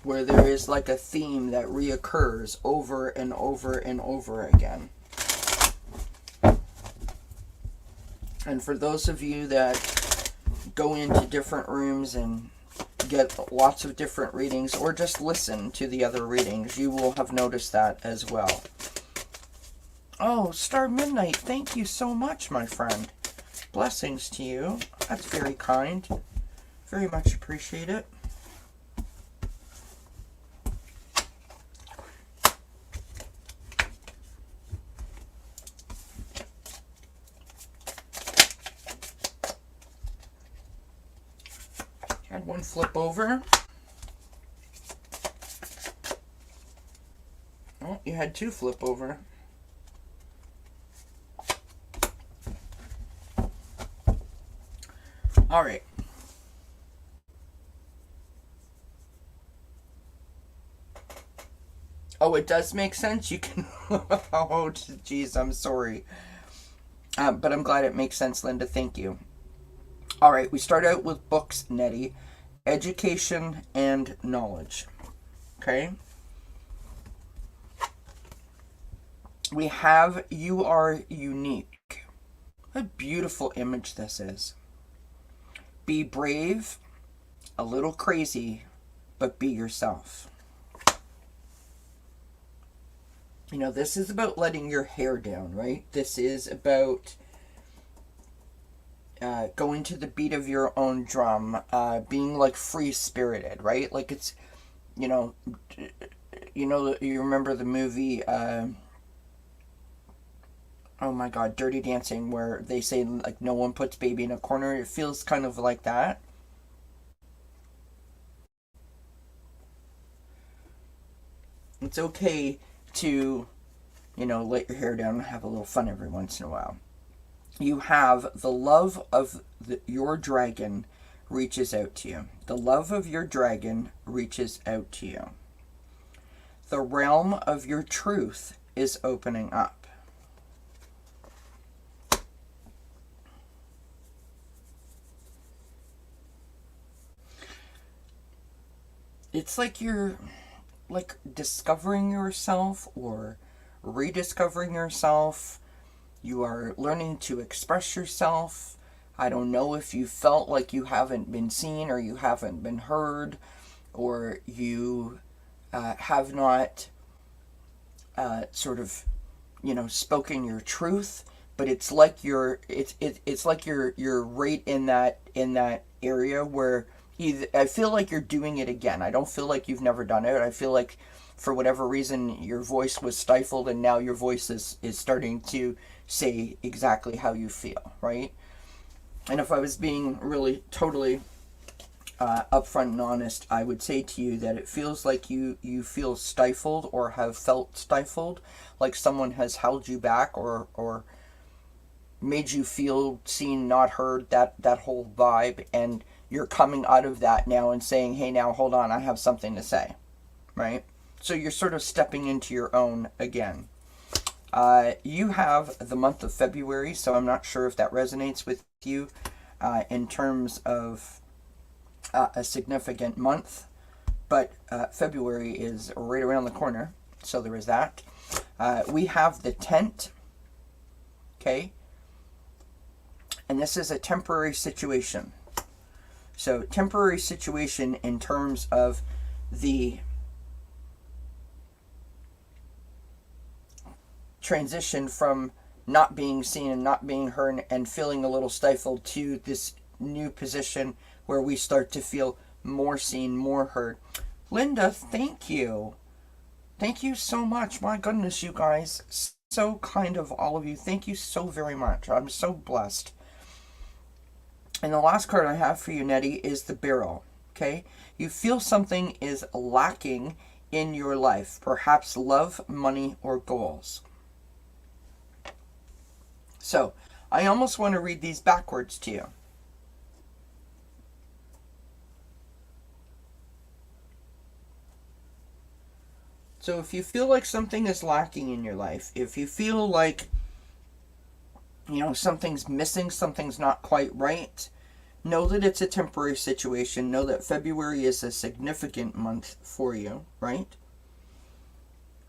where there is like a theme that reoccurs over and over and over again. And for those of you that go into different rooms and get lots of different readings, or just listen to the other readings, you will have noticed that as well. Oh, Star Midnight, thank you so much, my friend. Blessings to you. That's very kind. Very much appreciate it. Had one flip over. Oh, you had two flip over. All right. Oh, it does make sense. You can. Oh, geez, I'm sorry. But I'm glad it makes sense, Linda. Thank you. All right, we start out with books, Nettie. Education and knowledge. Okay? We have You Are Unique. What a beautiful image this is. Be brave, a little crazy, but be yourself. You know, this is about letting your hair down, right? This is about going to the beat of your own drum, being like free-spirited, right? Like it's, you know, you remember the movie, oh my God, Dirty Dancing, where they say like no one puts baby in a corner. It feels kind of like that. It's okay to, you know, let your hair down and have a little fun every once in a while. You have the love of your dragon reaches out to you. The love of your dragon reaches out to you. The realm of your truth is opening up. It's like you're discovering yourself or rediscovering yourself. You are learning to express yourself. I don't know if you felt like you haven't been seen or you haven't been heard, or you have not spoken your truth. But it's like it's like you're right in that area where I feel like you're doing it again. I don't feel like you've never done it. I feel like for whatever reason your voice was stifled, and now your voice is starting to say exactly how you feel, right? And if I was being really totally upfront and honest, I would say to you that it feels like you feel stifled or have felt stifled, like someone has held you back or made you feel seen, not heard, that whole vibe, and you're coming out of that now and saying, hey, now hold on, I have something to say, right? So you're sort of stepping into your own again. You have the month of February, so I'm not sure if that resonates with you in terms of a significant month, but February is right around the corner, so there is that. We have the tent, okay? And this is a temporary situation. So temporary situation in terms of the transition from not being seen and not being heard and feeling a little stifled to this new position where we start to feel more seen, more heard. Linda, thank you. Thank you so much. My goodness, you guys. So kind of all of you. Thank you so very much. I'm so blessed. And the last card I have for you, Nettie, is the Barrel. Okay? You feel something is lacking in your life. Perhaps love, money, or goals. So, I almost want to read these backwards to you. So if you feel like something is lacking in your life, if you feel like, something's missing, something's not quite right, know that it's a temporary situation. Know that February is a significant month for you, right?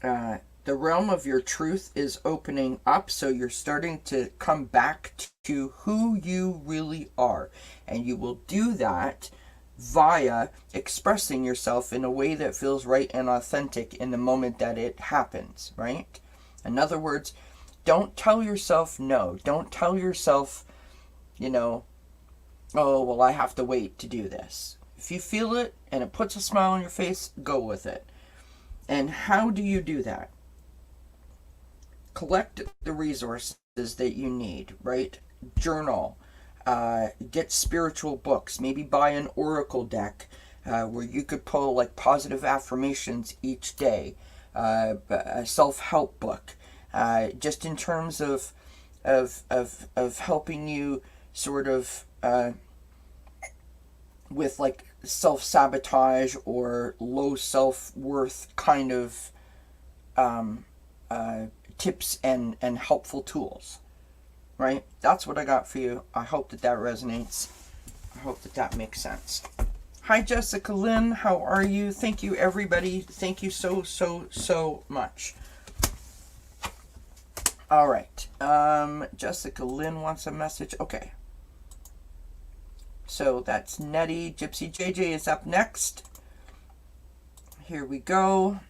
The realm of your truth is opening up, so you're starting to come back to who you really are. And you will do that via expressing yourself in a way that feels right and authentic in the moment that it happens, right? In other words, don't tell yourself no. Don't tell yourself, oh, well, I have to wait to do this. If you feel it and it puts a smile on your face, go with it. And how do you do that? Collect the resources that you need, right? Journal. Get spiritual books. Maybe buy an oracle deck where you could pull like positive affirmations each day. A self-help book. Just in terms of helping you sort of with like self-sabotage or low self-worth kind of tips and helpful tools, right? That's what I got for you. I hope that resonates. I hope that makes sense. Hi, Jessica Lynn. How are you? Thank you, everybody. Thank you so much. All right. Jessica Lynn wants a message. Okay. So that's Nettie. Gypsy JJ is up next. Here we go.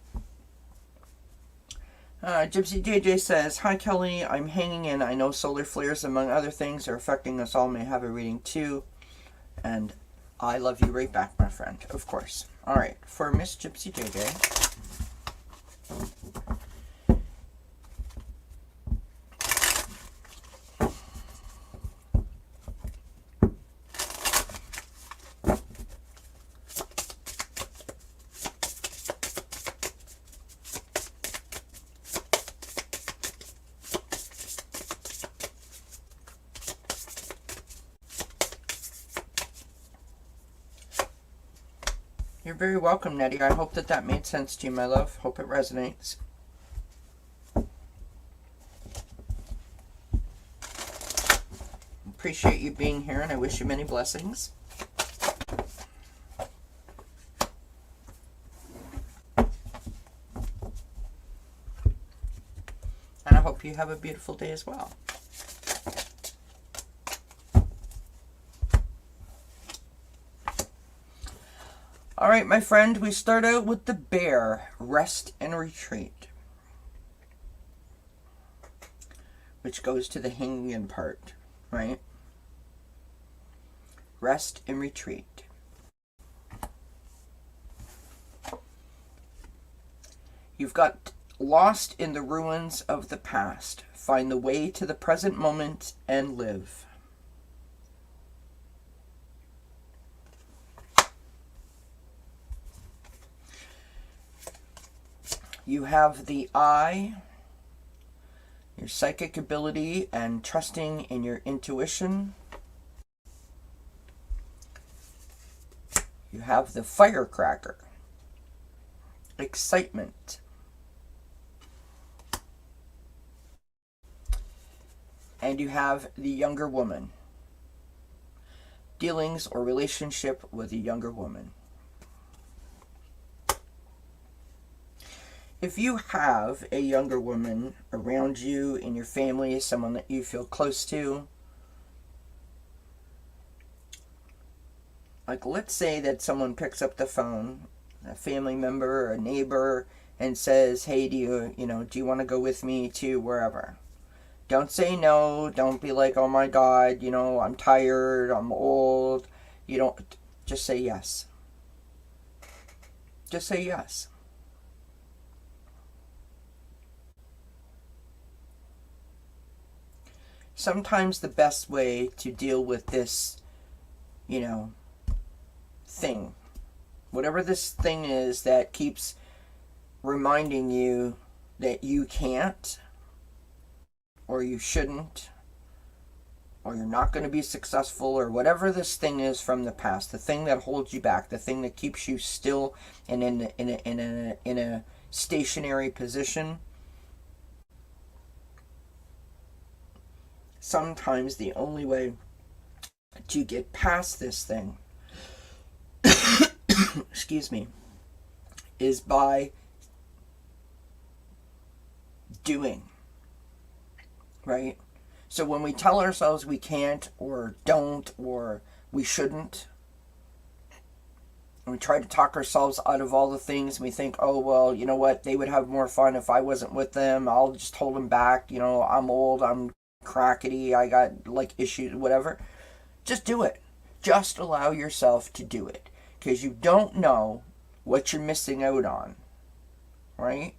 Gypsy JJ says, hi Kelly, I'm hanging in. I know solar flares, among other things, are affecting us all. May have a reading too. And I love you right back, my friend. Of course. All right. For Miss Gypsy JJ. You're very welcome, Nettie. I hope that made sense to you, my love. Hope it resonates. Appreciate you being here, and I wish you many blessings. And I hope you have a beautiful day as well. All right, my friend, we start out with the Bear, Rest and Retreat, which goes to the hanging part, right? Rest and retreat. You've got lost in the ruins of the past. Find the way to the present moment and live. You have the I, your psychic ability and trusting in your intuition. You have the Firecracker, excitement. And you have the Younger Woman, dealings or relationship with a younger woman. If you have a younger woman around you in your family, someone that you feel close to, like let's say that someone picks up the phone, a family member or a neighbor, and says, hey, do you want to go with me to wherever? Don't say no. Don't be like, oh my God, I'm tired, I'm old. Just say yes. Just say yes. Sometimes the best way to deal with this, thing, whatever this thing is that keeps reminding you that you can't, or you shouldn't, or you're not going to be successful, or whatever this thing is from the past, the thing that holds you back, the thing that keeps you still and in a stationary position. Sometimes the only way to get past this thing, excuse me, is by doing, right? So when we tell ourselves we can't or don't or we shouldn't, and we try to talk ourselves out of all the things, and we think, oh, well, you know what, they would have more fun if I wasn't with them, I'll just hold them back, I'm old, I'm crackety, I got issues, whatever. Just do it. Just allow yourself to do it, because you don't know what you're missing out on, right?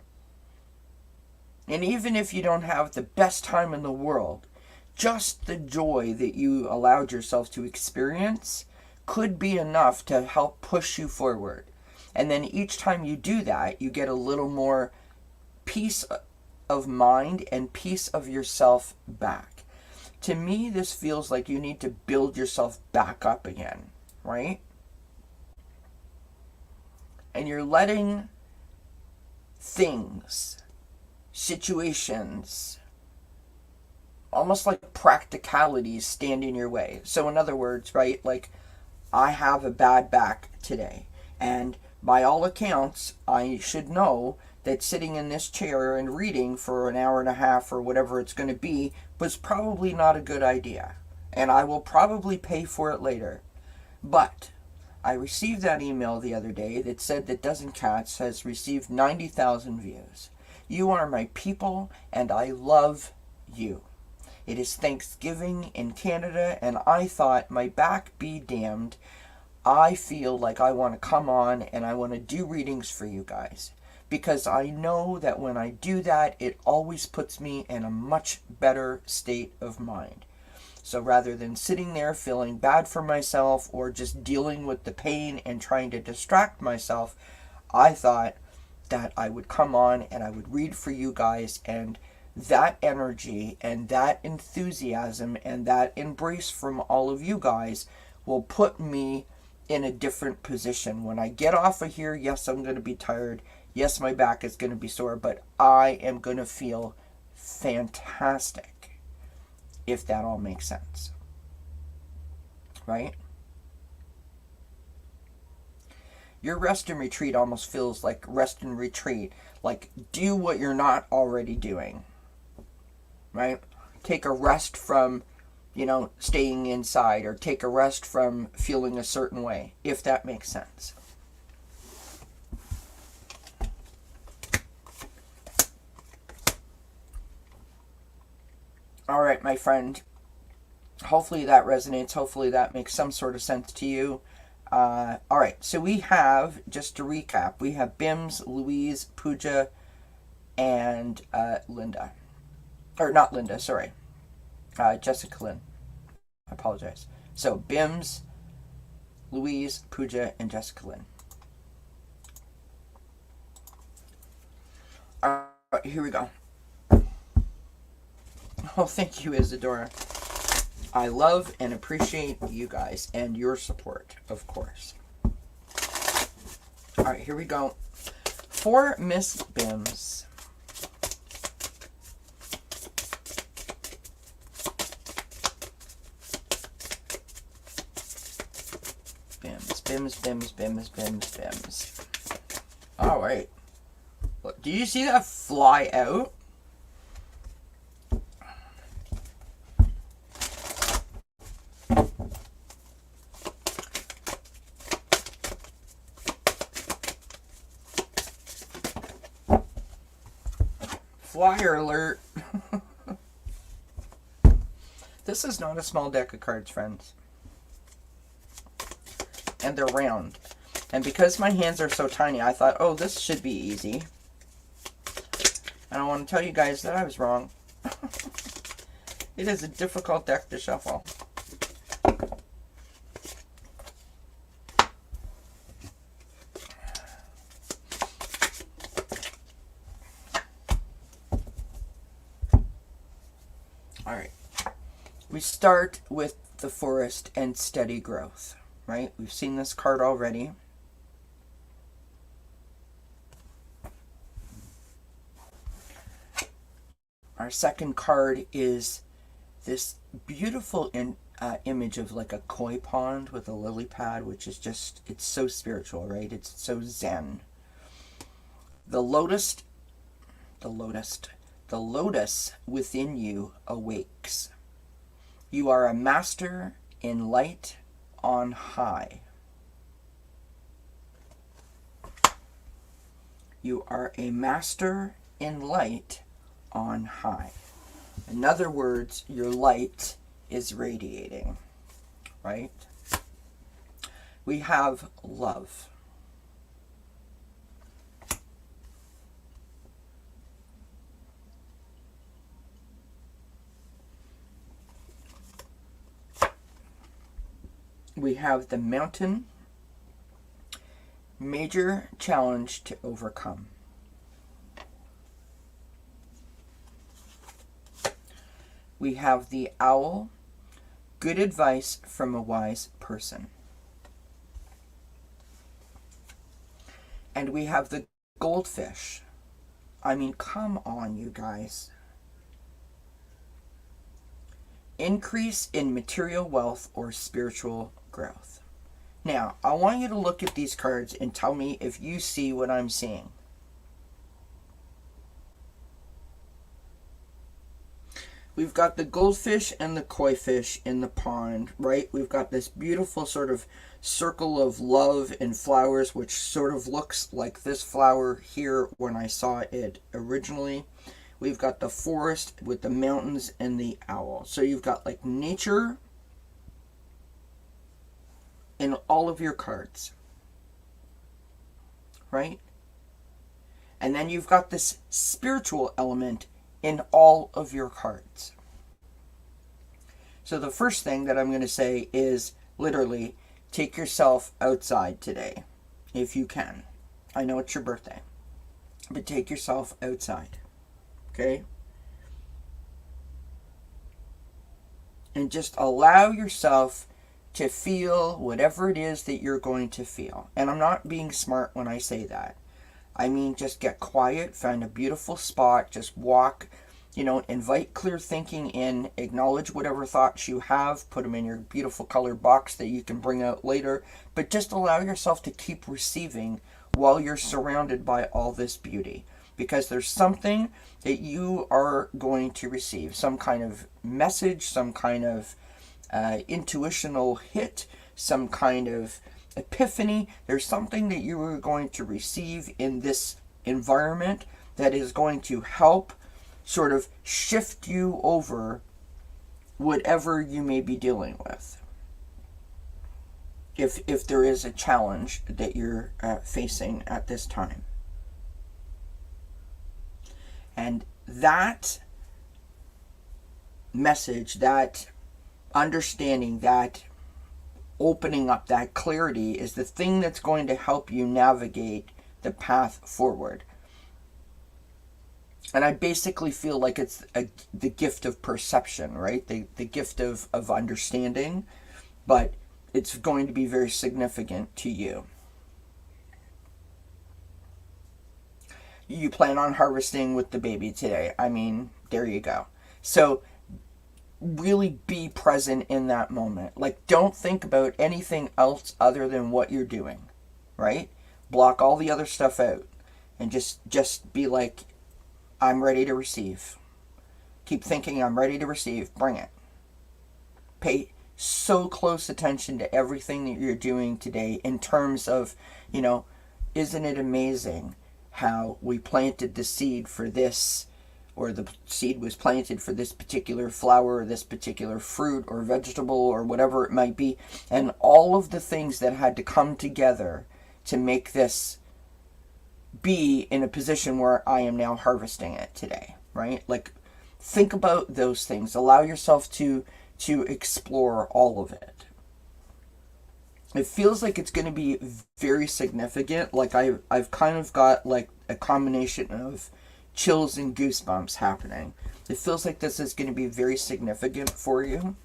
And even if you don't have the best time in the world, just the joy that you allowed yourself to experience could be enough to help push you forward. And then each time you do that, you get a little more peace of mind and peace of yourself back. To me, this feels like you need to build yourself back up again, right? And you're letting things, situations, almost like practicalities stand in your way. So in other words, right, I have a bad back today, and by all accounts, I should know that sitting in this chair and reading for an hour and a half or whatever it's going to be was probably not a good idea. And I will probably pay for it later. But I received that email the other day that said that Dozen Cats has received 90,000 views. You are my people, and I love you. It is Thanksgiving in Canada, and I thought, my back be damned, I feel like I want to come on and I want to do readings for you guys. Because I know that when I do that, it always puts me in a much better state of mind. So rather than sitting there feeling bad for myself or just dealing with the pain and trying to distract myself, I thought that I would come on and I would read for you guys, and that energy and that enthusiasm and that embrace from all of you guys will put me in a different position. When I get off of here, yes, I'm going to be tired. Yes, my back is going to be sore, but I am going to feel fantastic, if that all makes sense. Right? Your rest and retreat almost feels like rest and retreat. Like, do what you're not already doing. Right? Take a rest from, staying inside, or take a rest from feeling a certain way, if that makes sense. All right, my friend. Hopefully that resonates. Hopefully that makes some sort of sense to you. All right, so we have, just to recap, we have Bims, Louise, Pooja, and Linda. Or not Linda, sorry. Jessica Lynn. I apologize. So Bims, Louise, Pooja, and Jessica Lynn. All right, here we go. Oh, thank you, Isadora. I love and appreciate you guys and your support, of course. All right, here we go. For Miss Bims. Bims. All right. Look, do you see that fly out? Flyer alert. This is not a small deck of cards, friends. And they're round. And because my hands are so tiny, I thought, oh, this should be easy. And I want to tell you guys that I was wrong. It is a difficult deck to shuffle. Alright. We start with the Forest and Steady Growth. Right? We've seen this card already. Our second card is this beautiful image of like a koi pond with a lily pad, which is just, it's so spiritual, right? It's so zen. The lotus within you awakes. You are a master in light on high. You are a master in light on high. In other words, your light is radiating, right? We have love. We have the Mountain, major challenge to overcome. We have the Owl, good advice from a wise person. And we have the Goldfish. I mean, come on, you guys. Increase in material wealth or spiritual growth. Now, I want you to look at these cards and tell me if you see what I'm seeing. We've got the goldfish and the koi fish in the pond, right? We've got this beautiful sort of circle of love and flowers, which sort of looks like this flower here when I saw it originally. We've got the forest with the mountains and the owl. So you've got like nature in all of your cards, right? And then you've got this spiritual element in all of your cards. So the first thing that I'm going to say is literally take yourself outside today, if you can. I know it's your birthday, but take yourself outside, okay? And just allow yourself to feel whatever it is that you're going to feel. And I'm not being smart when I say that. I mean, just get quiet, find a beautiful spot, just walk, invite clear thinking in, acknowledge whatever thoughts you have, put them in your beautiful colored box that you can bring out later, but just allow yourself to keep receiving while you're surrounded by all this beauty. Because there's something that you are going to receive, some kind of message, some kind of intuitional hit, some kind of epiphany. There's something that you are going to receive in this environment that is going to help sort of shift you over whatever you may be dealing with. If there is a challenge that you're facing at this time. And that message, that understanding, that opening up, that clarity is the thing that's going to help you navigate the path forward. And I basically feel like it's the gift of perception, right? The gift of understanding, but it's going to be very significant to you. You plan on harvesting with the baby today. I mean, there you go. So really be present in that moment. Like, don't think about anything else other than what you're doing, right? Block all the other stuff out and just be like, I'm ready to receive. Keep thinking, I'm ready to receive. Bring it. Pay so close attention to everything that you're doing today in terms of, isn't it amazing how we planted the seed for this, or the seed was planted for this particular flower or this particular fruit or vegetable or whatever it might be, and all of the things that had to come together to make this be in a position where I am now harvesting it today, right? Like, think about those things. Allow yourself to explore all of it. It feels like it's going to be very significant. Like I've kind of got like a combination of chills and goosebumps happening. It feels like this is going to be very significant for you.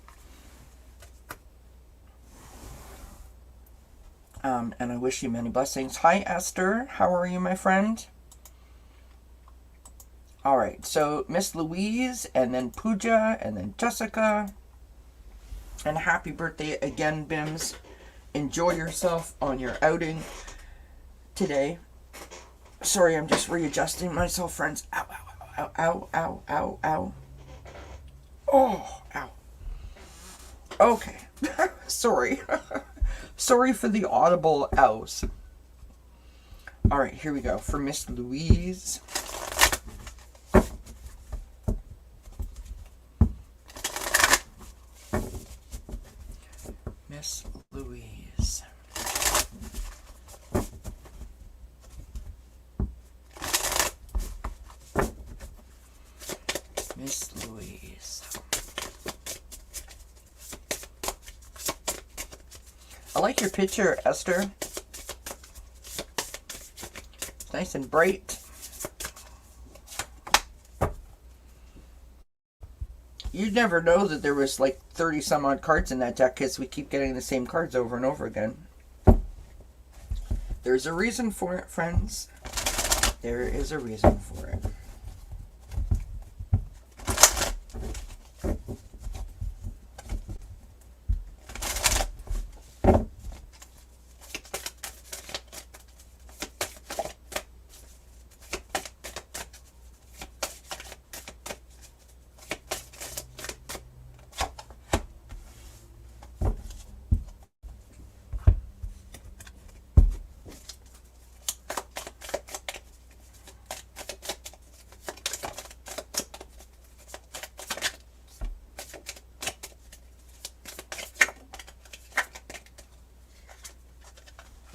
And I wish you many blessings. Hi, Esther. How are you, my friend? All right. So Miss Louise, and then Pooja, and then Jessica. And happy birthday again, Bims. Enjoy yourself on your outing today. Sorry, I'm just readjusting myself, friends. Ow, ow, ow, ow, ow, ow. Oh, ow. Okay. Sorry. Sorry for the audible ows. All right, here we go. For Miss Louise. Miss Louise. Miss Louise. I like your picture, Esther. It's nice and bright. You'd never know that there was like 30 some odd cards in that deck because we keep getting the same cards over and over again. There's a reason for it, friends. There is a reason for it.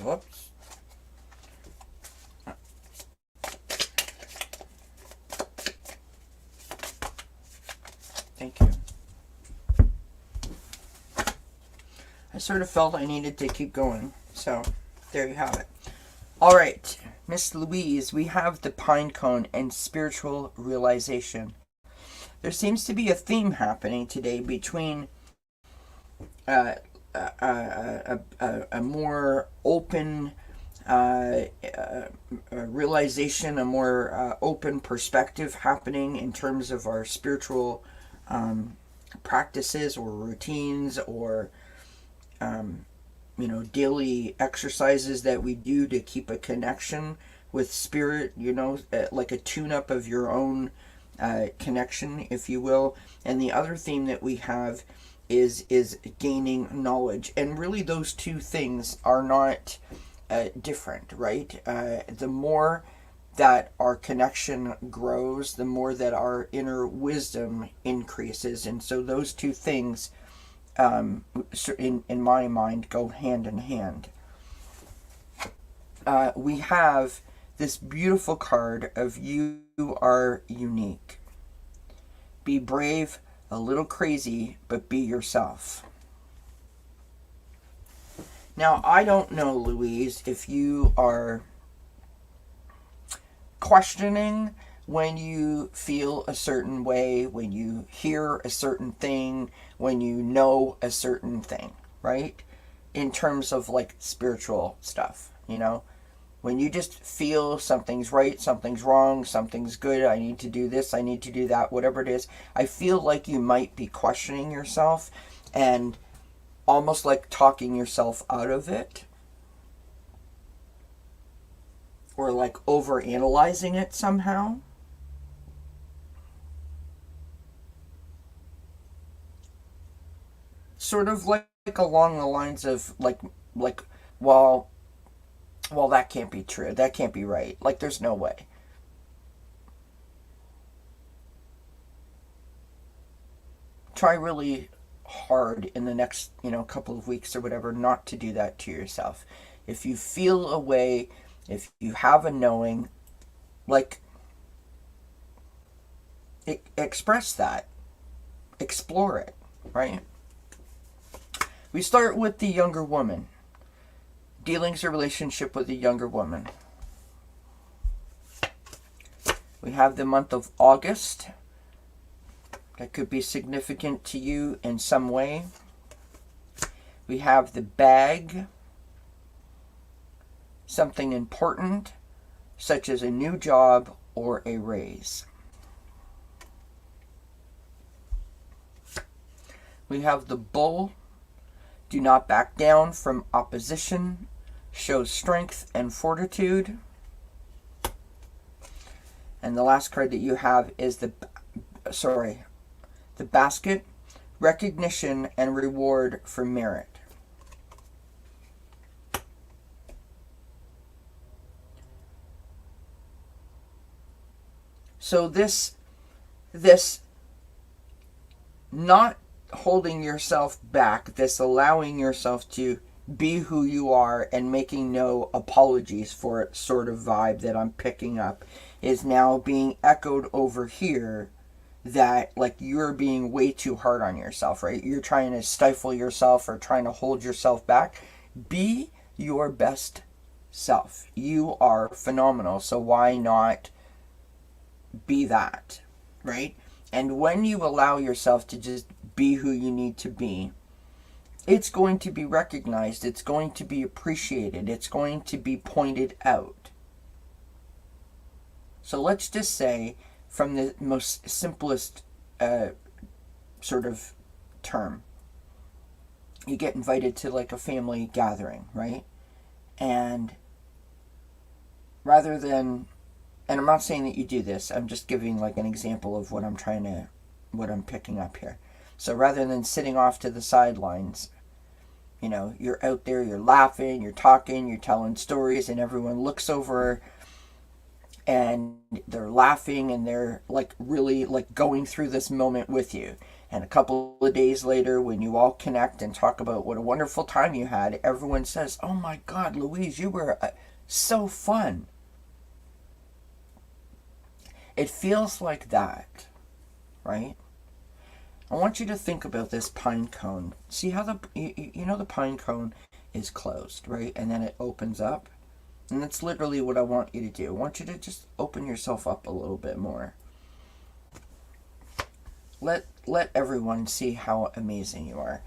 Whoops. Thank you. I sort of felt I needed to keep going, so there you have it. All right, Miss Louise, we have the pine cone and spiritual realization. There seems to be a theme happening today between a more open realization, a more open perspective happening in terms of our spiritual practices or routines, or daily exercises that we do to keep a connection with spirit, like a tune-up of your own connection, if you will. And the other theme that we have is gaining knowledge. And really those two things are not different, right? The more that our connection grows, the more that our inner wisdom increases. And so those two things, in my mind, go hand in hand. We have this beautiful card of "You are unique. Be brave, a little crazy, but be yourself." Now, I don't know, Louise, if you are questioning when you feel a certain way, when you hear a certain thing, when you know a certain thing, right? In terms of like spiritual stuff, when you just feel something's right, something's wrong, something's good, I need to do this, I need to do that, whatever it is, I feel like you might be questioning yourself and almost like talking yourself out of it, or like over analyzing it somehow. Sort of like along the lines of like well, that can't be true, that can't be right, like there's no way. Try really hard in the next couple of weeks or whatever not to do that to yourself. If you feel a way, if you have a knowing, like express that, explore it, right? We start with the younger woman. Dealings or relationship with a younger woman. We have the month of August. That could be significant to you in some way. We have the bag. Something important, such as a new job or a raise. We have the bull. Do not back down from opposition. Show strength and fortitude. And the last card that you have is the basket. Recognition and reward for merit. So this not holding yourself back, this allowing yourself to be who you are and making no apologies for it sort of vibe that I'm picking up, is now being echoed over here, that like you're being way too hard on yourself, right? You're trying to stifle yourself or trying to hold yourself back. Be your best self. You are phenomenal, so why not be that, right? And when you allow yourself to just be who you need to be, it's going to be recognized, it's going to be appreciated, it's going to be pointed out. So let's just say, from the most simplest sort of term, you get invited to like a family gathering, right? And rather than, and I'm not saying that you do this, I'm just giving like an example of what I'm picking up here. So rather than sitting off to the sidelines, you're out there, you're laughing, you're talking, you're telling stories, and everyone looks over and they're laughing and they're like really like going through this moment with you. And a couple of days later, when you all connect and talk about what a wonderful time you had, everyone says, "Oh my God, Louise, you were so fun." It feels like that, right? I want you to think about this pine cone. See how the pine cone is closed, right? And then it opens up. And that's literally what I want you to do. I want you to just open yourself up a little bit more. Let everyone see how amazing you are.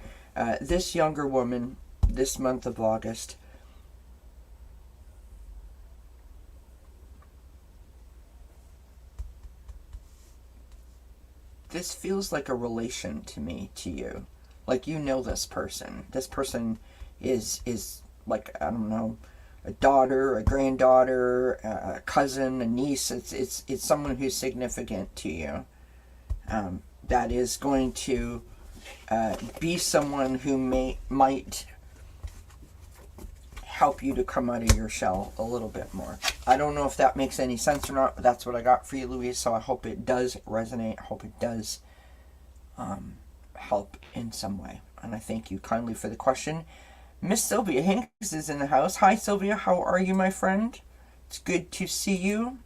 This younger woman, this month of August, this feels like a relation to me, to you. Like, you know this person. This person is like, I don't know, a daughter, a granddaughter, a cousin, a niece. It's someone who's significant to you. That is going to be someone who might help you to come out of your shell a little bit more. I don't know if that makes any sense or not, but that's what I got for you, Louise. So I hope it does resonate. I hope it does help in some way. And I thank you kindly for the question. Miss Sylvia Hanks is in the house. Hi, Sylvia. How are you, my friend? It's good to see you.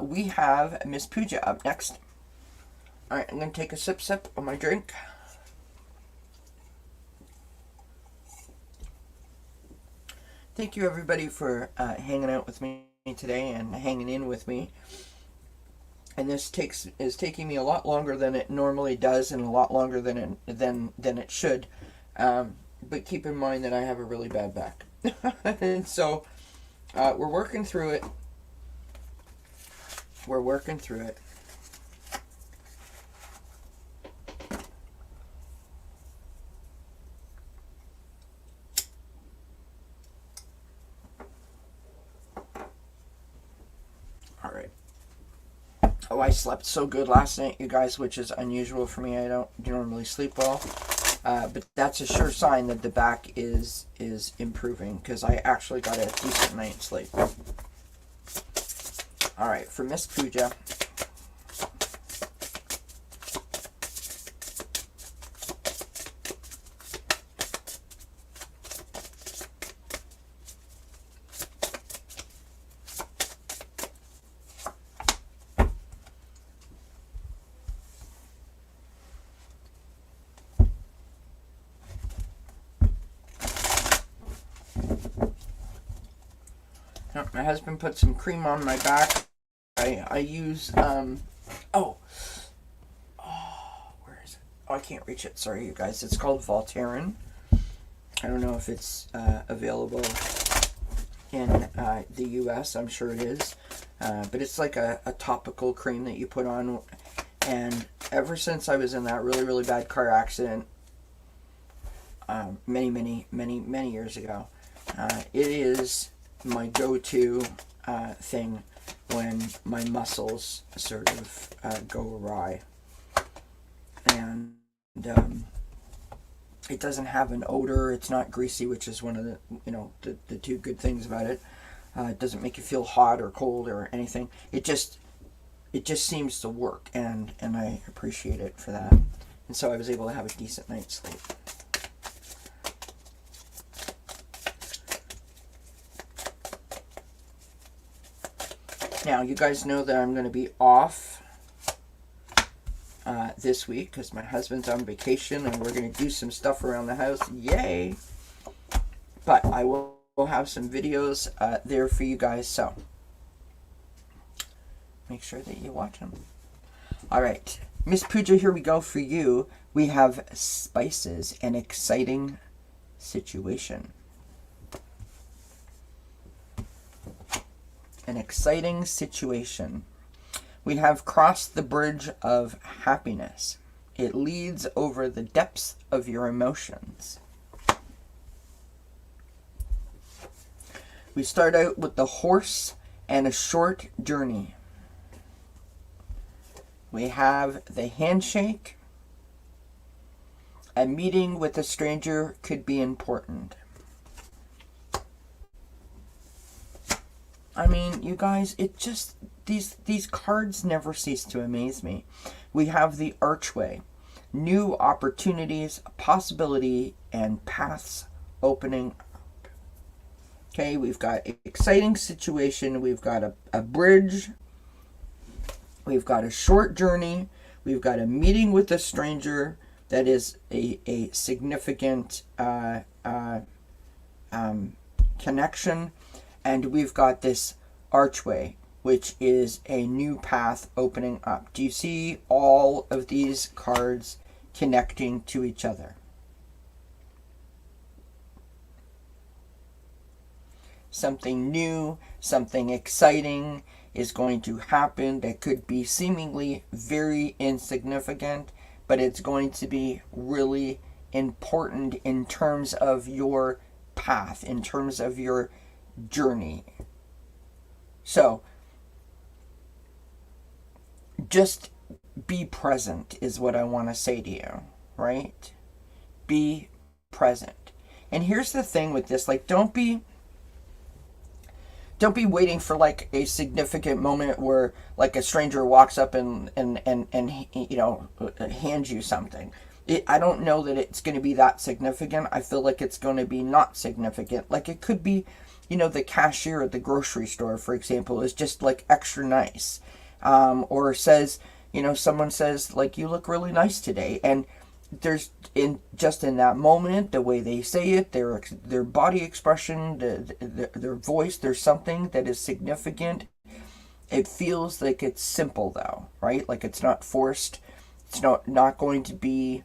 We have Miss Pooja up next. All right, I'm going to take a sip of my drink. Thank you, everybody, for hanging out with me today and hanging in with me. And this is taking me a lot longer than it normally does, and a lot longer than it should. But keep in mind that I have a really bad back, and so we're working through it. We're working through it. All right. Oh, I slept so good last night, you guys, which is unusual for me. I don't normally sleep well. But that's a sure sign that the back is improving, because I actually got a decent night's sleep. All right, for Miss Pooja. My husband put some cream on my back. I use, where is it? Oh, I can't reach it. Sorry, you guys. It's called Voltaren. I don't know if it's available in the US. I'm sure it is. But it's like a topical cream that you put on. And ever since I was in that really, really bad car accident many years ago, it is my go-to thing when my muscles sort of go awry. And it doesn't have an odor. It's not greasy, which is one of the two good things about it. It doesn't make you feel hot or cold or anything. It just seems to work, and I appreciate it for that. And so I was able to have a decent night's sleep. Now, you guys know that I'm going to be off this week because my husband's on vacation, and we're going to do some stuff around the house. Yay! But I will have some videos there for you guys, so make sure that you watch them. All right, Miss Pooja, here we go for you. We have spices, an exciting situation. An exciting situation. We have crossed the bridge of happiness. It leads over the depths of your emotions. We start out with the horse and a short journey. We have the handshake. A meeting with a stranger could be important. I mean, you guys, it just, these cards never cease to amaze me. We have the archway, new opportunities, possibility, and paths opening up. Okay, we've got an exciting situation. We've got a bridge. We've got a short journey. We've got a meeting with a stranger that is a significant connection. And we've got this archway, which is a new path opening up. Do you see all of these cards connecting to each other. Something new, something exciting is going to happen that could be seemingly very insignificant, but it's going to be really important in terms of your path, in terms of your journey. So, just be present is what I want to say to you, right? Be present. And here's the thing with this, like, don't be waiting for like a significant moment where like a stranger walks up and you know, hands you something. I don't know that it's going to be that significant. I feel like it's going to be not significant. Like it could be, you know, the cashier at the grocery store, for example, is just like extra nice, or says, you know, someone says like, you look really nice today, and there's in that moment, the way they say it, their body expression, their voice, there's something that is significant. It feels like it's simple though, right? Like it's not forced. It's not going to be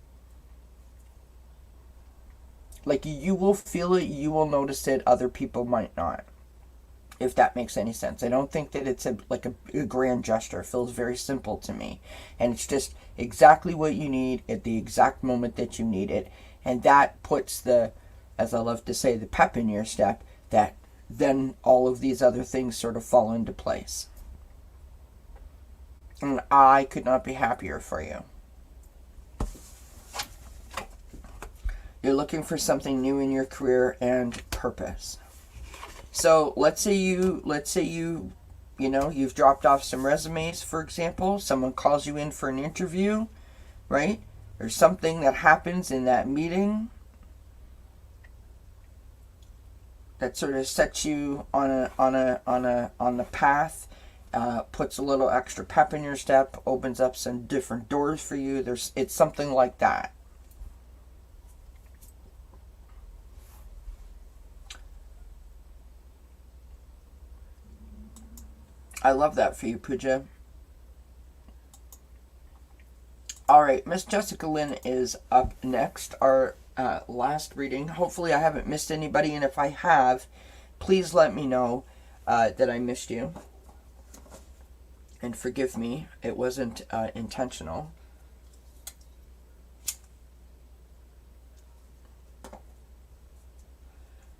like, you will feel it, you will notice it, other people might not. If that makes any sense. I don't think that it's a grand gesture. It feels very simple to me. And it's just exactly what you need at the exact moment that you need it. And that puts the, as I love to say, the pep in your step, that then all of these other things sort of fall into place. And I could not be happier for you. You're looking for something new in your career and purpose. So let's say you know, you've dropped off some resumes, for example. Someone calls you in for an interview, right? There's something that happens in that meeting that sort of sets you on the path, puts a little extra pep in your step, opens up some different doors for you. It's something like that. I love that for you, Pooja. Alright, Miss Jessica Lynn is up next. Our last reading. Hopefully I haven't missed anybody, and if I have, please let me know that I missed you. And forgive me, it wasn't intentional.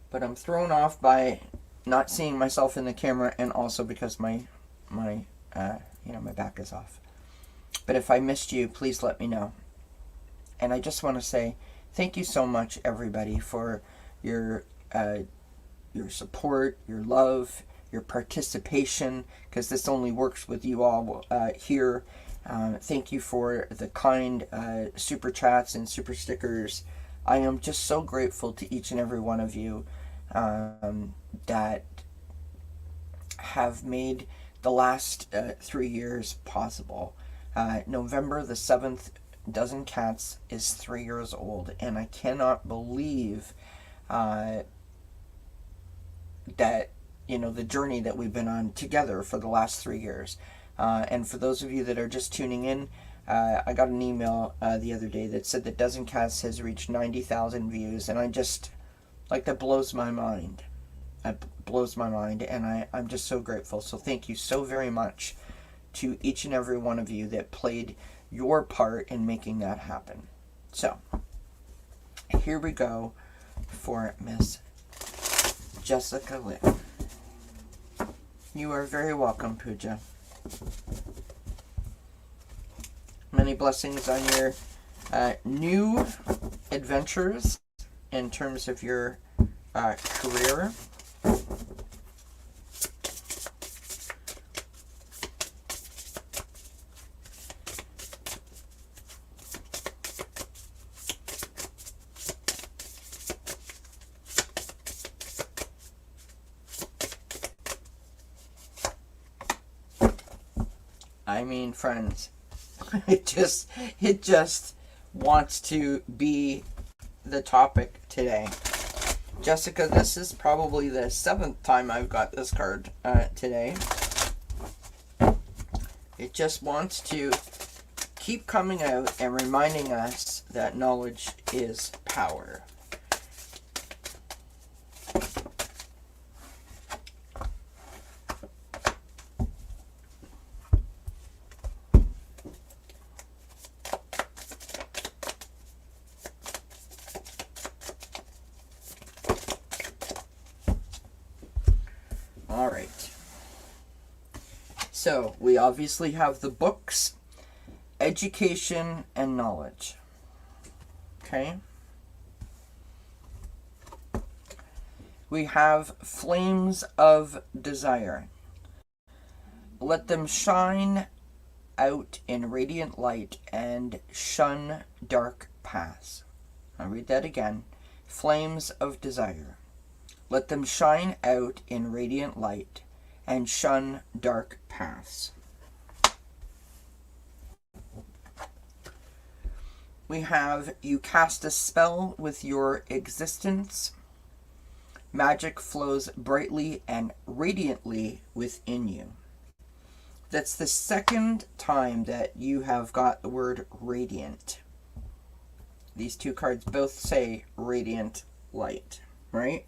But I'm thrown off by not seeing myself in the camera, and also because my back is off. But if I missed you, please let me know. And I just want to say thank you so much, everybody, for your support, your love, your participation, because this only works with you all here. Thank you for the kind super chats and super stickers. I am just so grateful to each and every one of you that have made the last 3 years possible. November the 7th, Dozen Cats is 3 years old, and I cannot believe that, you know, the journey that we've been on together for the last 3 years. And for those of you that are just tuning in, I got an email the other day that said that Dozen Cats has reached 90,000 views, and I just, like, that blows my mind. It blows my mind, and I'm just so grateful. So thank you so very much to each and every one of you that played your part in making that happen. So, here we go for Miss Jessica Lynn. You are very welcome, Pooja. Many blessings on your new adventures in terms of your career. I mean, friends, it just wants to be the topic today. Jessica, this is probably the 7th time I've got this card today. It just wants to keep coming out and reminding us that knowledge is power. All right. So we obviously have the books, education, and knowledge. Okay. We have flames of desire. Let them shine out in radiant light and shun dark paths. I'll read that again. Flames of desire. Let them shine out in radiant light and shun dark paths. We have, you cast a spell with your existence. Magic flows brightly and radiantly within you. That's the second time that you have got the word radiant. These two cards both say radiant light, right?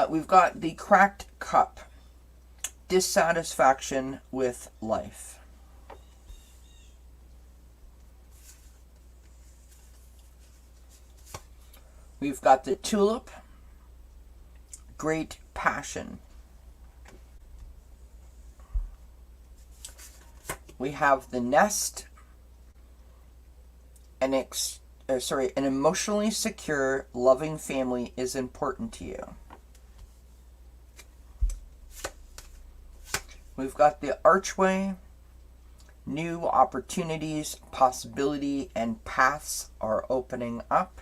We've got the cracked cup. Dissatisfaction with life. We've got the tulip. Great passion. We have the nest. An emotionally secure, loving family is important to you. We've got the archway. New opportunities, possibility, and paths are opening up.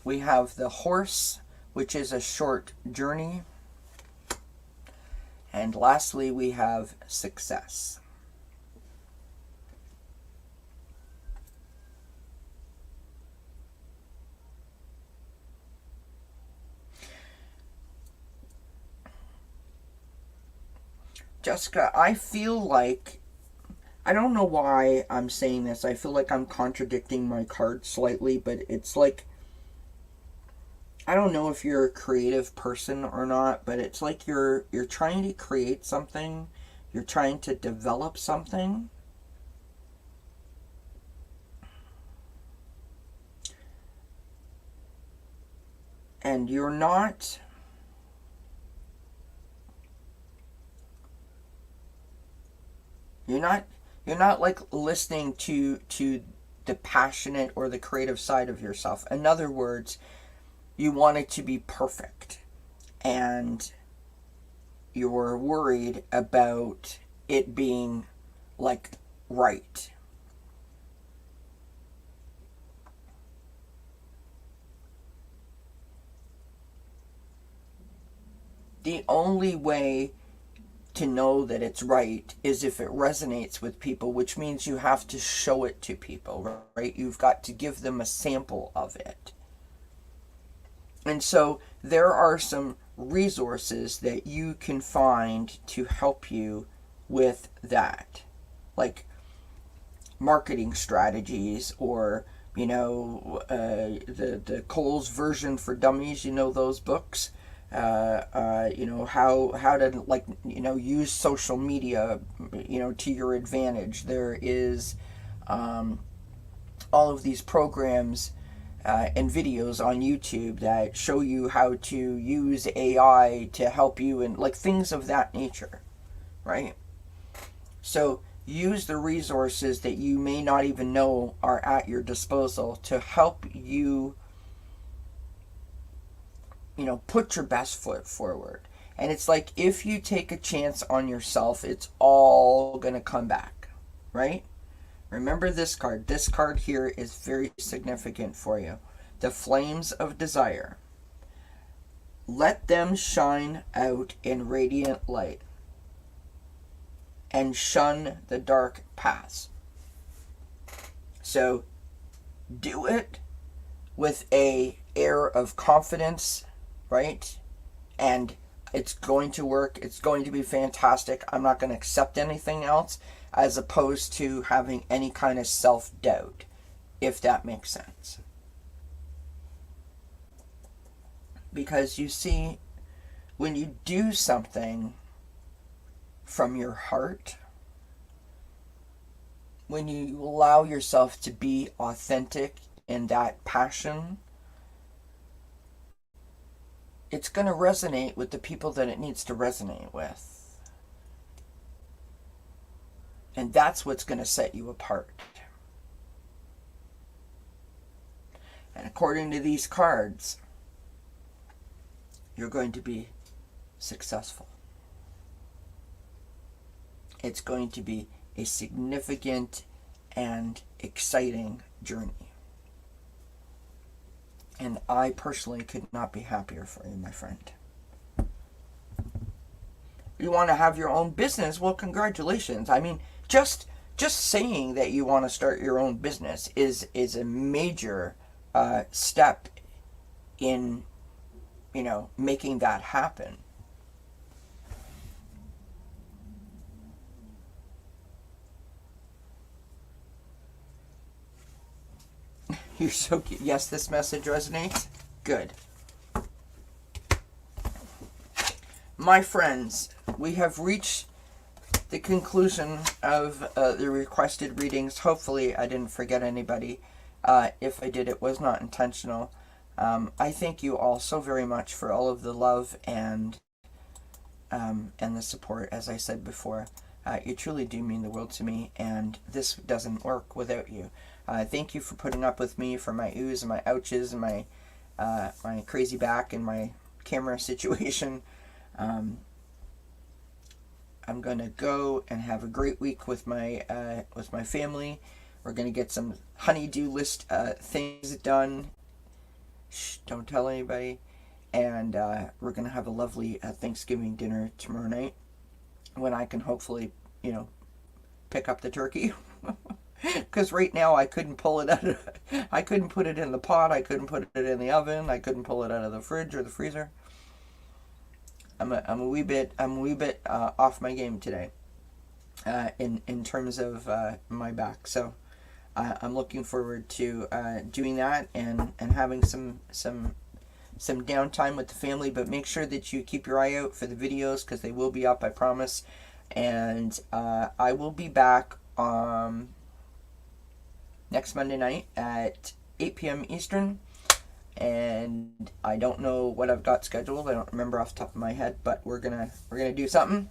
We have the horse, which is a short journey. And lastly, we have success. Jessica, I feel like, I don't know why I'm saying this. I feel like I'm contradicting my card slightly, but it's like, I don't know if you're a creative person or not, but it's like you're trying to create something, you're trying to develop something. And you're not like listening to the passionate or the creative side of yourself. In other words, you want it to be perfect, and you're worried about it being like right. The only way to know that it's right is if it resonates with people, which means you have to show it to people, right? You've got to give them a sample of it. And so there are some resources that you can find to help you with that, like marketing strategies, or the Cole's Version for Dummies, those books. How to use social media to your advantage. There is all of these programs and videos on YouTube that show you how to use AI to help you, and like things of that nature, right? So use the resources that you may not even know are at your disposal to help you put your best foot forward. And it's like, if you take a chance on yourself, it's all going to come back, right? Remember this card. This card here is very significant for you. The flames of desire. Let them shine out in radiant light and shun the dark paths. So do it with a air of confidence, right? and it's going to work. It's going to be fantastic. I'm not going to accept anything else, as opposed to having any kind of self-doubt, if that makes sense. Because you see, when you do something from your heart, when you allow yourself to be authentic in that passion, it's going to resonate with the people that it needs to resonate with. And that's what's going to set you apart. And according to these cards, you're going to be successful. It's going to be a significant and exciting journey. And I personally could not be happier for you, my friend. You want to have your own business? Well, congratulations. I mean, just saying that you want to start your own business is a major step in, making that happen. You're so cute. Yes, this message resonates. Good. My friends, we have reached the conclusion of the requested readings. Hopefully I didn't forget anybody. If I did, it was not intentional. I thank you all so very much for all of the love and the support. As I said before, you truly do mean the world to me, and this doesn't work without you. Thank you for putting up with me for my oohs and my ouches and my crazy back and my camera situation. I'm gonna go and have a great week with my family. We're gonna get some honey-do list things done. Shh, don't tell anybody. And we're gonna have a lovely Thanksgiving dinner tomorrow night, when I can hopefully, pick up the turkey. Because right now I couldn't pull it out. I couldn't put it in the pot. I couldn't put it in the oven. I couldn't pull it out of the fridge or the freezer. I'm a wee bit off my game today, in terms of my back. So I'm looking forward to doing that and having some downtime with the family. But make sure that you keep your eye out for the videos, because they will be up, I promise. And I will be back next Monday night at 8 p.m. Eastern. And I don't know what I've got scheduled. I don't remember off the top of my head, but we're gonna do something.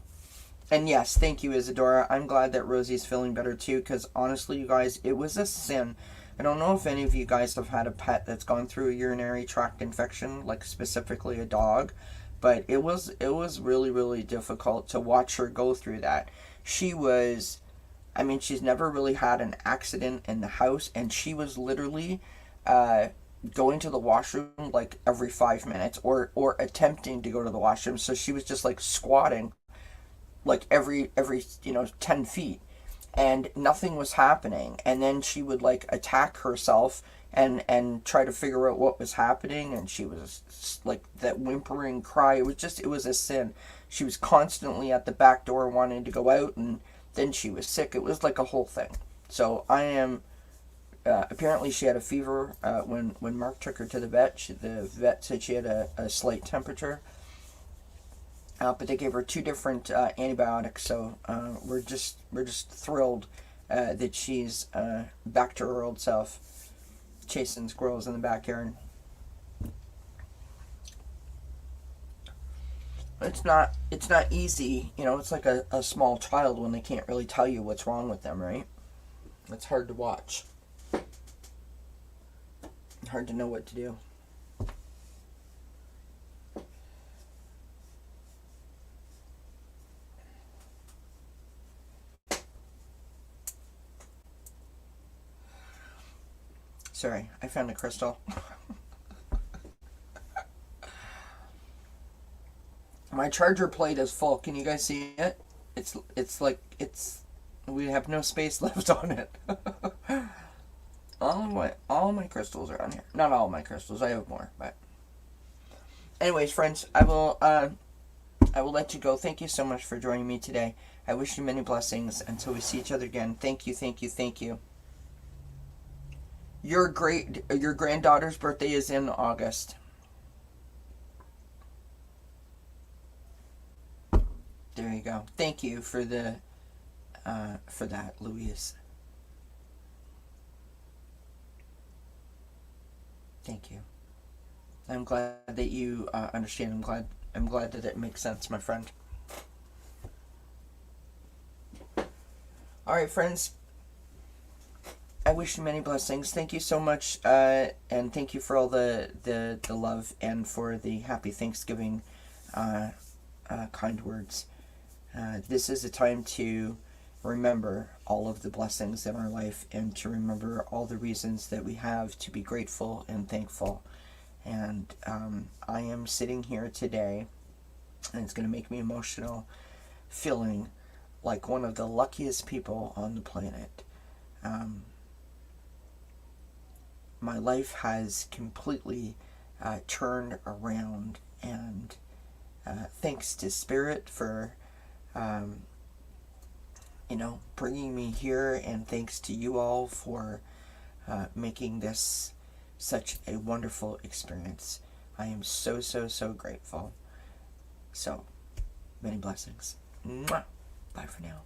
And yes, thank you, Isadora. I'm glad that Rosie's feeling better too, because honestly, you guys, it was a sin. I don't know if any of you guys have had a pet that's gone through a urinary tract infection, like specifically a dog, but it was really, really difficult to watch her go through that. She's never really had an accident in the house, and she was literally going to the washroom like every 5 minutes, or attempting to go to the washroom. So she was just like squatting like every 10 feet, and nothing was happening. And then she would like attack herself and try to figure out what was happening, and she was like that whimpering cry. It was a sin. She was constantly at the back door wanting to go out, and then she was sick. It was like a whole thing. So I am apparently she had a fever when Mark took her to the vet. The vet said she had a slight temperature, but they gave her 2 different antibiotics. So we're just thrilled that she's back to her old self, chasing squirrels in the backyard. It's not easy, it's like a small child when they can't really tell you what's wrong with them, right? It's hard to watch. Hard to know what to do. Sorry, I found a crystal. My charger plate is full. Can you guys see it? We have no space left on it. All my crystals are on here. Not all my crystals. I have more, but Anyways, friends, I will let you go. Thank you so much for joining me today. I wish you many blessings until we see each other again. Thank you, thank you, thank you. Your granddaughter's birthday is in August. There you go. Thank you for that, Louise. Thank you. I'm glad that you understand. I'm glad that it makes sense, my friend. All right, friends. I wish you many blessings. Thank you so much, and thank you for all the love and for the happy Thanksgiving kind words. This is a time to remember all of the blessings in our life and to remember all the reasons that we have to be grateful and thankful. And I am sitting here today, and it's going to make me emotional, feeling like one of the luckiest people on the planet. My life has completely turned around, and thanks to Spirit for bringing me here, and thanks to you all for making this such a wonderful experience. I am so, so, so grateful. So, many blessings. Mwah. Bye for now.